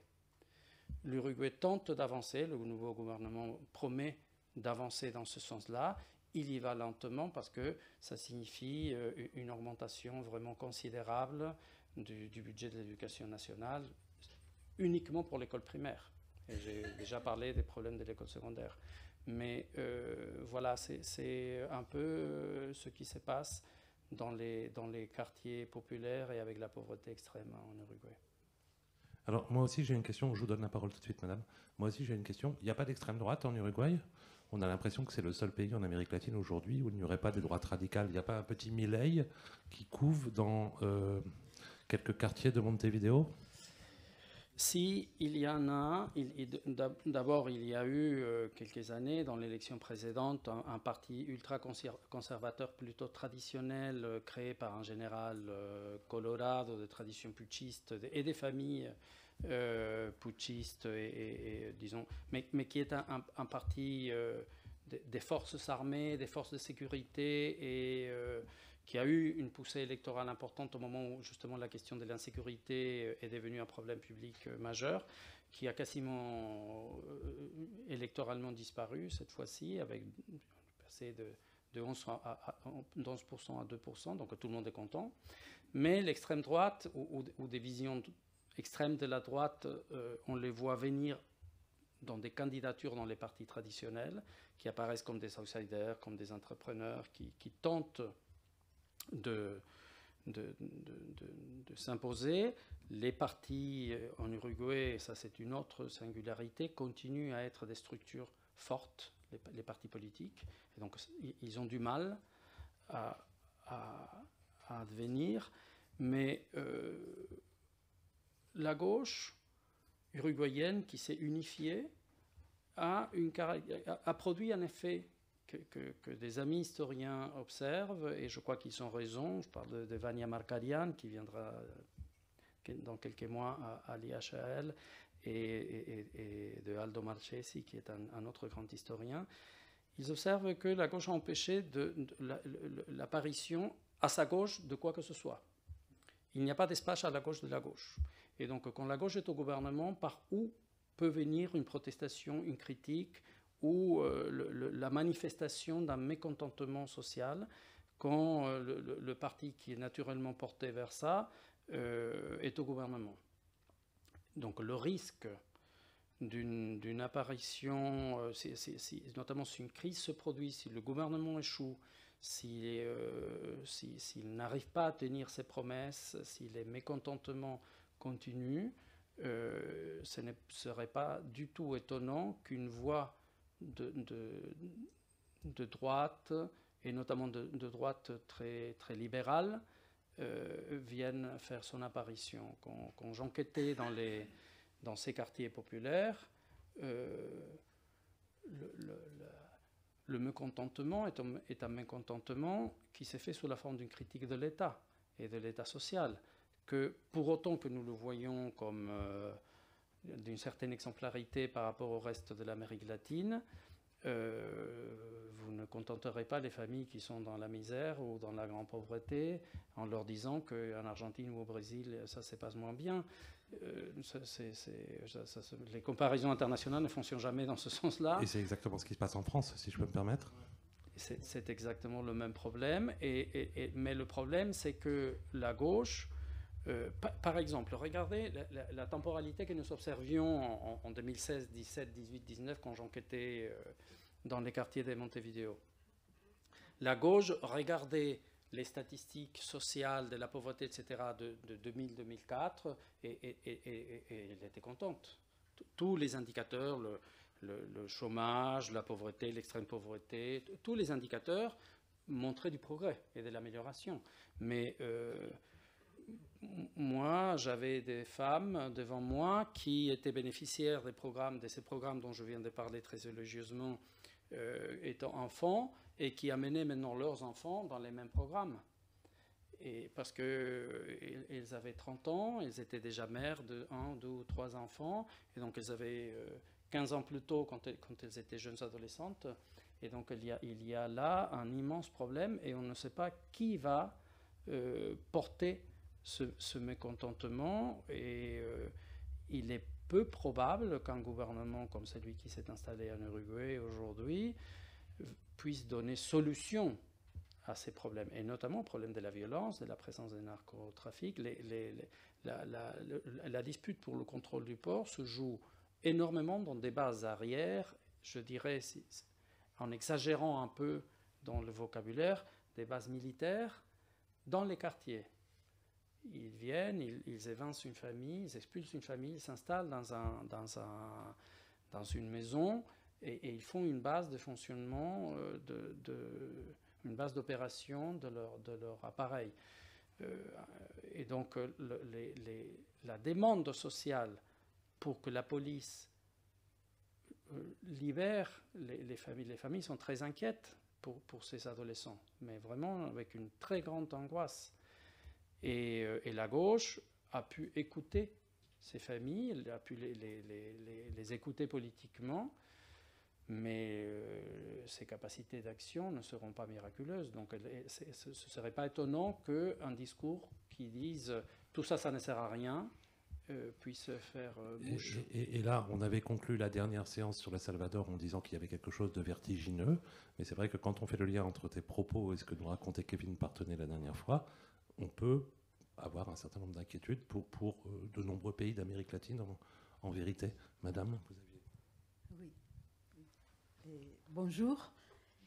Speaker 2: L'Uruguay tente d'avancer, le nouveau gouvernement promet d'avancer dans ce sens-là. Il y va lentement parce que ça signifie une augmentation vraiment considérable du budget de l'éducation nationale uniquement pour l'école primaire. Et j'ai déjà parlé des problèmes de l'école secondaire. Mais voilà, c'est un peu ce qui se passe dans les quartiers populaires et avec la pauvreté extrême en Uruguay.
Speaker 1: Alors, moi aussi, j'ai une question. Je vous donne la parole tout de suite, madame. Moi aussi, j'ai une question. Il n'y a pas d'extrême droite en Uruguay ? On a l'impression que c'est le seul pays en Amérique latine aujourd'hui où il n'y aurait pas des droites radicales. Il n'y a pas un petit Milei qui couve dans quelques quartiers de Montevideo ?
Speaker 2: Si, il y en a. D'abord, il y a eu quelques années, dans l'élection précédente, un parti ultra-conservateur plutôt traditionnel créé par un général colorado de tradition putschiste et des familles putschistes, disons, mais qui est un parti des forces armées, des forces de sécurité, et qui a eu une poussée électorale importante au moment où justement la question de l'insécurité est devenue un problème public majeur, qui a quasiment électoralement disparu cette fois-ci, avec passé de 11% à 2%, donc tout le monde est content. Mais l'extrême droite, ou des visions extrêmes de la droite, on les voit venir dans des candidatures dans les partis traditionnels, qui apparaissent comme des outsiders, comme des entrepreneurs, qui tentent de s'imposer. Les partis en Uruguay, ça c'est une autre singularité, continuent à être des structures fortes, les partis politiques. Et donc ils ont du mal à advenir. Mais la gauche uruguayenne qui s'est unifiée a produit un effet que des amis historiens observent, et je crois qu'ils ont raison. Je parle de Vania Markarian, qui viendra dans quelques mois à l'IHL, et de Aldo Marchesi, qui est un autre grand historien. Ils observent que la gauche a empêché l'apparition à sa gauche de quoi que ce soit. Il n'y a pas d'espace à la gauche de la gauche. Et donc, quand la gauche est au gouvernement, par où peut venir une protestation, une critique, ou la manifestation d'un mécontentement social, quand le parti qui est naturellement porté vers ça est au gouvernement. Donc le risque d'une apparition, notamment si une crise se produit, si le gouvernement échoue, s'il n'arrive pas à tenir ses promesses, si les mécontentements continuent, ce ne serait pas du tout étonnant qu'une voix de droite, et notamment de droite très, très libérale, vienne faire son apparition. Quand j'enquêtais dans ces quartiers populaires, le mécontentement est un mécontentement qui s'est fait sous la forme d'une critique de l'État et de l'État social, que pour autant que nous le voyons comme d'une certaine exemplarité par rapport au reste de l'Amérique latine, vous ne contenterez pas les familles qui sont dans la misère ou dans la grande pauvreté en leur disant qu'en Argentine ou au Brésil, ça se passe moins bien. Les comparaisons internationales ne fonctionnent jamais dans ce sens-là.
Speaker 1: Et c'est exactement ce qui se passe en France, si je peux me permettre.
Speaker 2: C'est exactement le même problème. Mais le problème, c'est que la gauche... par exemple, regardez la temporalité que nous observions en 2016, 17, 18, 19, quand j'enquêtais dans les quartiers de Montevideo. La gauche regardait les statistiques sociales de la pauvreté, etc., de 2000-2004, et elle était contente. Tous les indicateurs, le chômage, la pauvreté, l'extrême pauvreté, tous les indicateurs montraient du progrès et de l'amélioration. Mais... moi, j'avais des femmes devant moi qui étaient bénéficiaires de ces programmes dont je viens de parler très élogieusement, étant enfants, et qui amenaient maintenant leurs enfants dans les mêmes programmes. Et parce qu'elles avaient 30 ans, elles étaient déjà mères de 1, 2 ou 3 enfants, et donc elles avaient 15 ans plus tôt quand elles étaient jeunes adolescentes. Et donc il y a là un immense problème, et on ne sait pas qui va porter ce mécontentement, et il est peu probable qu'un gouvernement comme celui qui s'est installé en Uruguay aujourd'hui puisse donner solution à ces problèmes, et notamment au problème de la violence, de la présence des narcotrafics. La dispute pour le contrôle du port se joue énormément dans des bases arrières, je dirais, en exagérant un peu dans le vocabulaire, des bases militaires dans les quartiers. Ils viennent, ils évincent une famille, ils expulsent une famille, ils s'installent dans une maison, et ils font une base de fonctionnement, une base d'opération de leur appareil. Et donc la demande sociale pour que la police libère les familles sont très inquiètes pour ces adolescents, mais vraiment avec une très grande angoisse. Et la gauche a pu écouter ces familles, elle a pu les écouter politiquement, mais ses capacités d'action ne seront pas miraculeuses. Donc ce ne serait pas étonnant qu'un discours qui dise « tout ça, ça ne sert à rien », puisse faire bouche.
Speaker 1: Et là, on avait conclu la dernière séance sur le Salvador en disant qu'il y avait quelque chose de vertigineux, mais c'est vrai que quand on fait le lien entre tes propos et ce que nous racontait Kevin Partenay la dernière fois, on peut avoir un certain nombre d'inquiétudes pour de nombreux pays d'Amérique latine en vérité. Madame, vous aviez...
Speaker 5: Oui. Bonjour.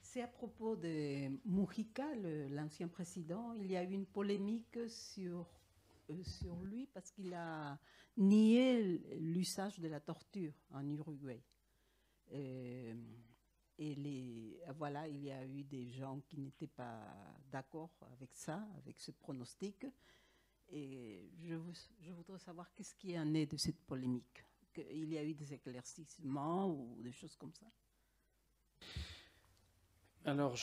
Speaker 5: C'est à propos de Mujica, l'ancien président. Il y a eu une polémique sur lui parce qu'il a nié l'usage de la torture en Uruguay. Voilà, il y a eu des gens qui n'étaient pas d'accord avec ça, avec ce pronostic. Et je voudrais savoir qu'est-ce qui en est de cette polémique. Qu'il y a eu des éclaircissements ou des choses comme ça.
Speaker 2: Alors,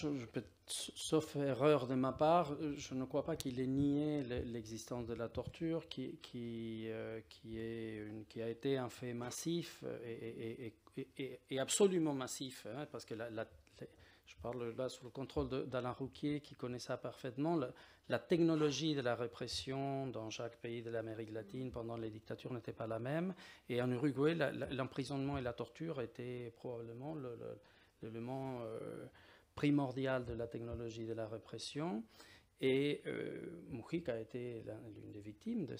Speaker 2: sauf erreur de ma part, je ne crois pas qu'il ait nié l'existence de la torture, qui a été un fait massif et absolument massif, hein, parce que je parle là sous le contrôle d'Alain Rouquier, qui connaît ça parfaitement. La technologie de la répression dans chaque pays de l'Amérique latine pendant les dictatures n'était pas la même. Et en Uruguay, l'emprisonnement et la torture étaient probablement l'élément primordial de la technologie de la répression. Et Mujica a été l'une des victimes de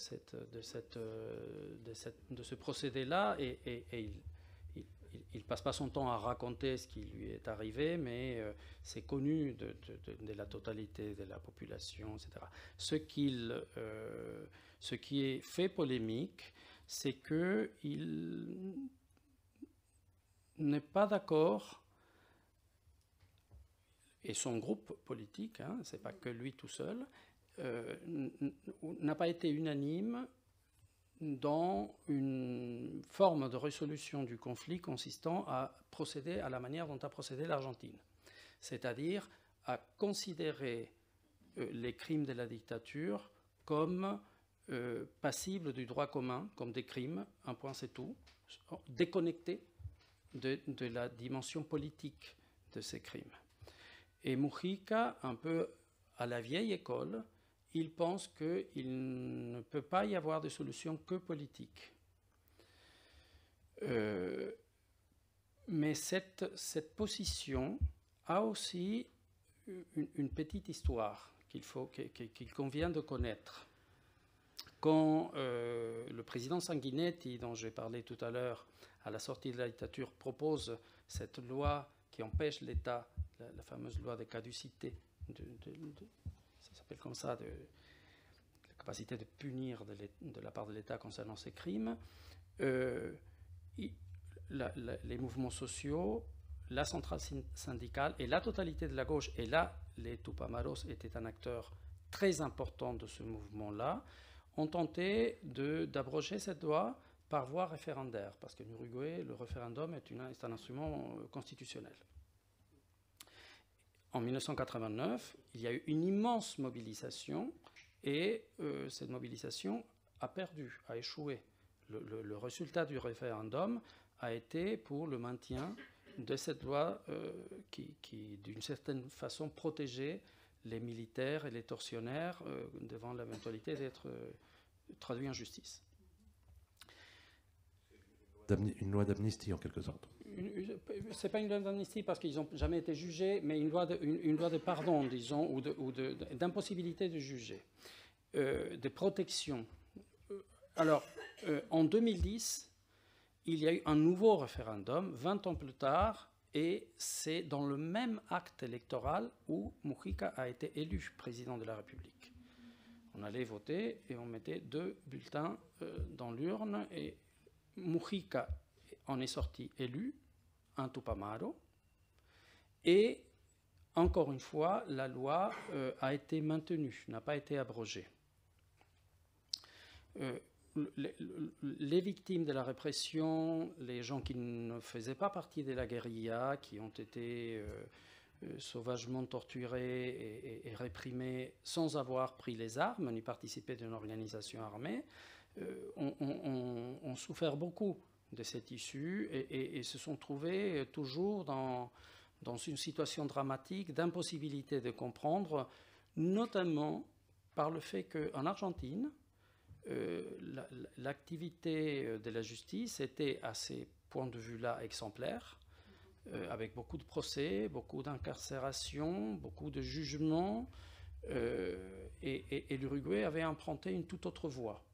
Speaker 2: ce procédé-là. Et il ne passe pas son temps à raconter ce qui lui est arrivé, mais c'est connu de la totalité de la population, etc. Ce qui est fait polémique, c'est qu'il n'est pas d'accord, et son groupe politique, hein, ce n'est pas que lui tout seul, n'a pas été unanime dans une forme de résolution du conflit consistant à procéder à la manière dont a procédé l'Argentine, c'est-à-dire à considérer les crimes de la dictature comme passibles du droit commun, comme des crimes, un point c'est tout, déconnectés de la dimension politique de ces crimes. Et Mujica, un peu à la vieille école, il pense qu'il ne peut pas y avoir de solution que politique. Mais cette position a aussi une petite histoire qu'il convient de connaître. Quand le président Sanguinetti, dont j'ai parlé tout à l'heure, à la sortie de la dictature, propose cette loi qui empêche l'État, la fameuse loi de caducité, ça s'appelle comme ça, la capacité de punir de la part de l'État concernant ces crimes, les mouvements sociaux, la centrale syndicale et la totalité de la gauche, et là, les Tupamaros étaient un acteur très important de ce mouvement-là, ont tenté d'abroger cette loi par voie référendaire, parce qu'en Uruguay, le référendum est un instrument constitutionnel. En 1989, il y a eu une immense mobilisation et cette mobilisation a échoué. Le résultat du référendum a été pour le maintien de cette loi qui d'une certaine façon, protégeait les militaires et les tortionnaires devant l'éventualité d'être traduits en justice.
Speaker 1: Une loi d'amnistie en quelque sorte.
Speaker 2: Ce n'est pas une loi d'amnistie parce qu'ils n'ont jamais été jugés, mais une loi de pardon, disons, ou d'impossibilité de juger, de protection. Alors, en 2010, il y a eu un nouveau référendum, 20 ans plus tard, et c'est dans le même acte électoral où Mujica a été élu président de la République. On allait voter et on mettait 2 bulletins dans l'urne, et Mujica en est sorti élu, un Tupamaro, et encore une fois, la loi a été maintenue, n'a pas été abrogée. Les victimes de la répression, les gens qui ne faisaient pas partie de la guérilla, qui ont été sauvagement torturés et réprimés sans avoir pris les armes ni participé d'une organisation armée, ont souffert beaucoup de cette issue et se sont trouvés toujours dans une situation dramatique d'impossibilité de comprendre, notamment par le fait qu'en Argentine, l'activité de la justice était à ces points de vue-là exemplaire, avec beaucoup de procès, beaucoup d'incarcérations, beaucoup de jugements, et l'Uruguay avait emprunté une toute autre voie.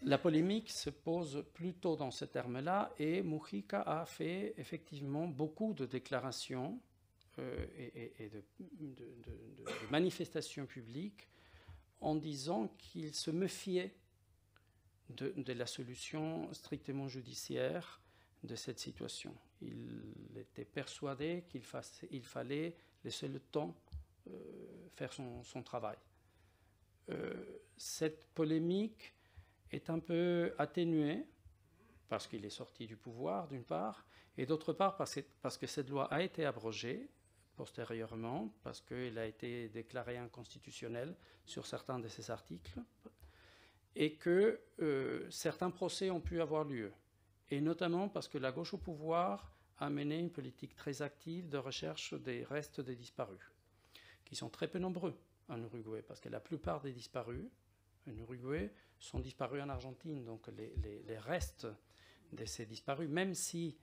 Speaker 2: La polémique se pose plutôt dans ces termes-là, et Mujica a fait effectivement beaucoup de déclarations et de manifestations publiques en disant qu'il se méfiait de la solution strictement judiciaire de cette situation. Il était persuadé qu'il fallait laisser le temps faire son travail. Cette polémique est un peu atténuée parce qu'il est sorti du pouvoir, d'une part, et d'autre part parce que cette loi a été abrogée postérieurement, parce qu'elle a été déclarée inconstitutionnelle sur certains de ses articles, et que certains procès ont pu avoir lieu, et notamment parce que la gauche au pouvoir a mené une politique très active de recherche des restes des disparus, qui sont très peu nombreux en Uruguay, parce que la plupart des disparus en Uruguay sont disparus en Argentine, donc les restes de ces disparus, même si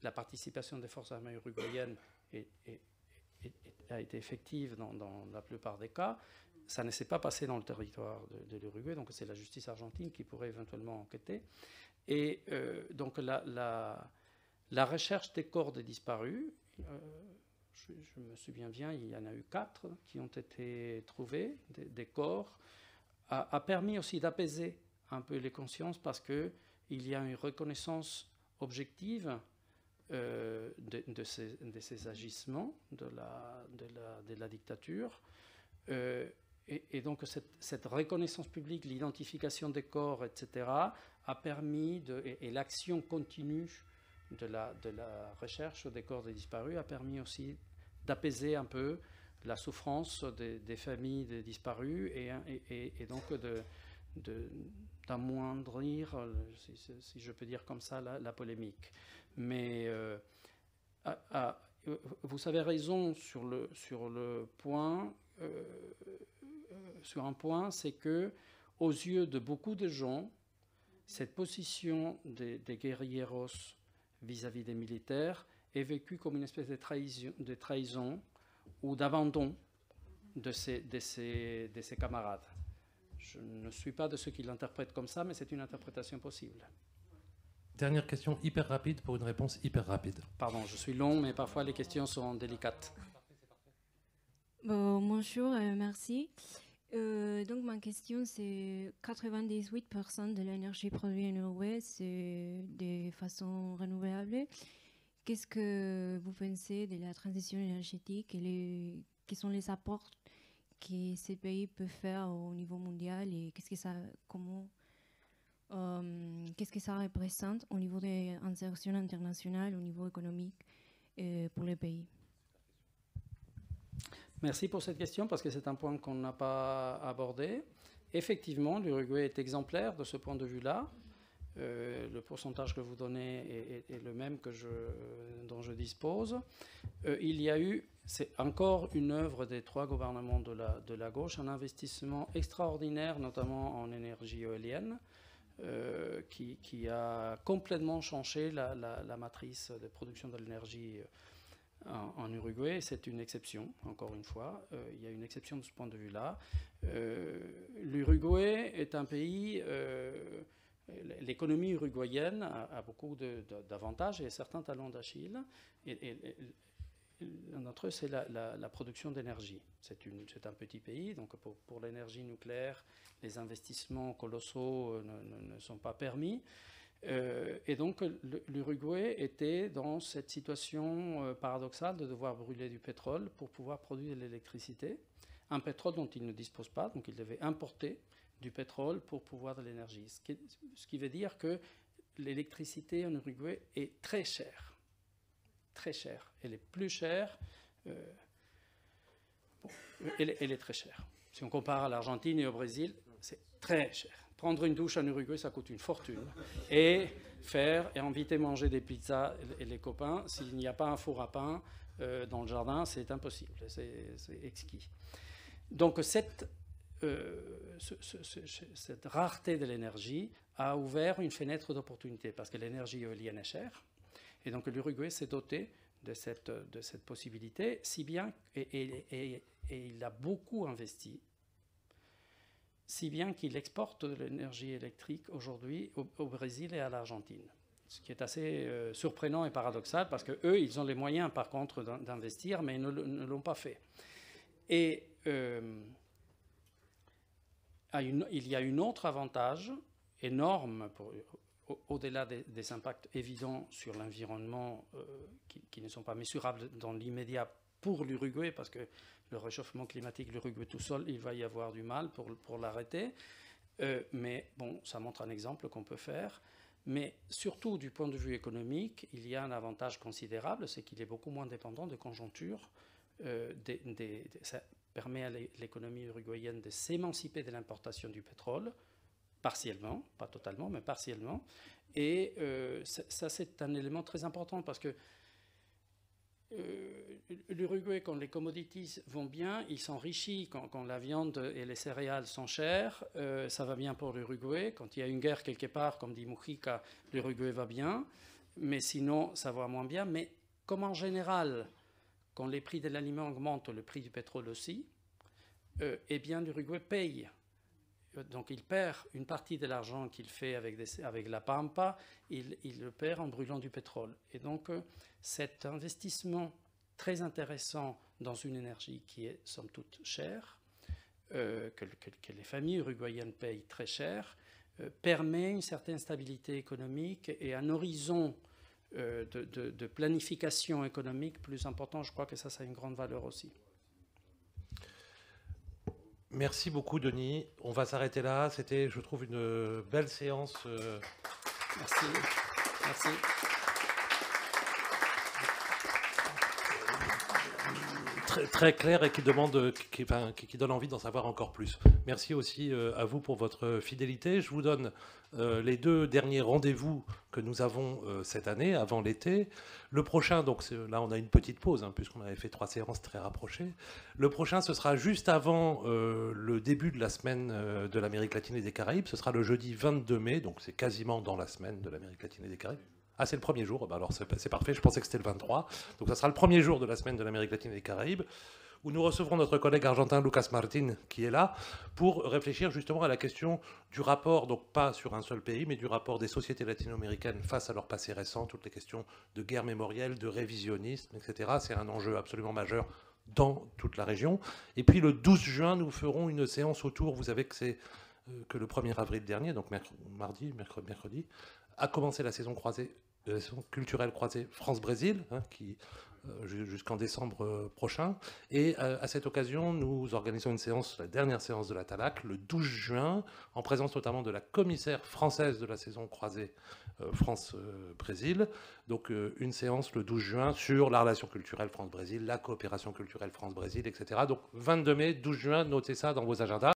Speaker 2: la participation des forces armées uruguayennes a été effective dans la plupart des cas, ça ne s'est pas passé dans le territoire de l'Uruguay, donc c'est la justice argentine qui pourrait éventuellement enquêter. Et donc la recherche des corps des disparus, je me souviens bien, il y en a eu 4 qui ont été trouvés, des corps, a permis aussi d'apaiser un peu les consciences parce qu'il y a une reconnaissance objective de ces agissements de la dictature. Et donc cette reconnaissance publique, l'identification des corps, etc., a permis, et l'action continue de la recherche des corps des disparus a permis aussi d'apaiser un peu la souffrance des familles des disparus et donc d'amoindrir, si je peux dire comme ça, la polémique. Mais vous avez raison sur un point, c'est que aux yeux de beaucoup de gens, cette position des guerrilleros vis-à-vis des militaires est vécue comme une espèce de trahison ou d'abandon de ses camarades. Je ne suis pas de ceux qui l'interprètent comme ça, mais c'est une interprétation possible.
Speaker 1: Dernière question hyper rapide pour une réponse hyper rapide.
Speaker 2: Pardon, je suis long, mais parfois les questions sont délicates.
Speaker 6: Bonjour, merci. Donc ma question, c'est 98% de l'énergie produite en Uruguay, c'est de façon renouvelable. Qu'est-ce que vous pensez de la transition énergétique et quels sont les apports que ce pays peut faire au niveau mondial et qu'est-ce que ça représente au niveau de l'insertion internationale, au niveau économique pour le pays?
Speaker 2: Merci pour cette question parce que c'est un point qu'on n'a pas abordé. Effectivement, l'Uruguay est exemplaire de ce point de vue-là. Le pourcentage que vous donnez est le même dont je dispose. Il y a eu, c'est encore une œuvre des 3 gouvernements de la gauche, un investissement extraordinaire, notamment en énergie éolienne, qui a complètement changé la matrice de production de l'énergie en Uruguay. C'est une exception, encore une fois. Il y a une exception de ce point de vue-là. L'Uruguay est un pays... L'économie uruguayenne a beaucoup d'avantages et certains talons d'Achille. L'un d'entre eux, c'est la production d'énergie. C'est un petit pays, donc pour l'énergie nucléaire, les investissements colossaux ne sont pas permis. Et donc l'Uruguay était dans cette situation paradoxale de devoir brûler du pétrole pour pouvoir produire de l'électricité. Un pétrole dont il ne dispose pas, donc il devait importer du pétrole pour pouvoir de l'énergie. Ce qui veut dire que l'électricité en Uruguay est très chère. Très chère. Elle est plus chère. Elle est très chère. Si on compare à l'Argentine et au Brésil, c'est très cher. prendre une douche en Uruguay, ça coûte une fortune. Et inviter à manger des pizzas et les copains, s'il n'y a pas un four à pain dans le jardin, c'est impossible, c'est exquis. Donc cette rareté de l'énergie a ouvert une fenêtre d'opportunité parce que l'énergie éolienne est chère. Et donc l'Uruguay s'est doté de cette possibilité, si bien, et il a beaucoup investi, si bien qu'il exporte de l'énergie électrique aujourd'hui au Brésil et à l'Argentine. Ce qui est assez surprenant et paradoxal parce qu'eux, ils ont les moyens par contre d'investir, mais ils ne l'ont pas fait. Et il y a un autre avantage énorme, au-delà des impacts évidents sur l'environnement qui ne sont pas mesurables dans l'immédiat pour l'Uruguay, parce que le réchauffement climatique, l'Uruguay tout seul, il va y avoir du mal pour l'arrêter. Mais bon, ça montre un exemple qu'on peut faire. Mais surtout, du point de vue économique, il y a un avantage considérable, c'est qu'il est beaucoup moins dépendant de conjonctures. Ça permet à l'économie uruguayenne de s'émanciper de l'importation du pétrole, partiellement, pas totalement, mais partiellement. Et ça, c'est un élément très important parce que l'Uruguay, quand les commodities vont bien, il s'enrichit. Quand la viande et les céréales sont chères, ça va bien pour l'Uruguay. Quand il y a une guerre quelque part, comme dit Mujica, l'Uruguay va bien. Mais sinon, ça va moins bien. Mais comme en général, quand les prix de l'aliment augmentent, le prix du pétrole aussi, eh bien l'Uruguay paye. Donc il perd une partie de l'argent qu'il fait avec la pampa, il le perd en brûlant du pétrole. Et donc cet investissement très intéressant dans une énergie qui est somme toute chère, que les familles uruguayennes payent très cher, permet une certaine stabilité économique et un horizon de planification économique plus important. Je crois que ça a une grande valeur aussi.
Speaker 1: Merci beaucoup, Denis. On va s'arrêter là. C'était, je trouve, une belle séance.
Speaker 2: Merci. Merci.
Speaker 1: Très clair et qui donne envie d'en savoir encore plus. Merci aussi à vous pour votre fidélité. Je vous donne les 2 derniers rendez-vous que nous avons cette année, avant l'été. Le prochain, donc là on a une petite pause, puisqu'on avait fait 3 séances très rapprochées. Le prochain, ce sera juste avant le début de la semaine de l'Amérique latine et des Caraïbes. Ce sera le jeudi 22 mai, donc c'est quasiment dans la semaine de l'Amérique latine et des Caraïbes. Ah, c'est le premier jour, alors c'est parfait, je pensais que c'était le 23. Donc ça sera le premier jour de la semaine de l'Amérique latine et des Caraïbes, où nous recevrons notre collègue argentin Lucas Martin, qui est là, pour réfléchir justement à la question du rapport, donc pas sur un seul pays, mais du rapport des sociétés latino-américaines face à leur passé récent, toutes les questions de guerre mémorielle, de révisionnisme, etc. C'est un enjeu absolument majeur dans toute la région. Et puis le 12 juin, nous ferons une séance autour, vous savez que c'est que le 1er avril dernier, donc mercredi, a commencé la saison culturelle croisée France-Brésil, qui jusqu'en décembre prochain. Et à cette occasion, nous organisons une séance, la dernière séance de la TALAC, le 12 juin, en présence notamment de la commissaire française de la saison croisée France-Brésil. Donc une séance le 12 juin sur la relation culturelle France-Brésil, la coopération culturelle France-Brésil, etc. Donc 22 mai, 12 juin, notez ça dans vos agendas.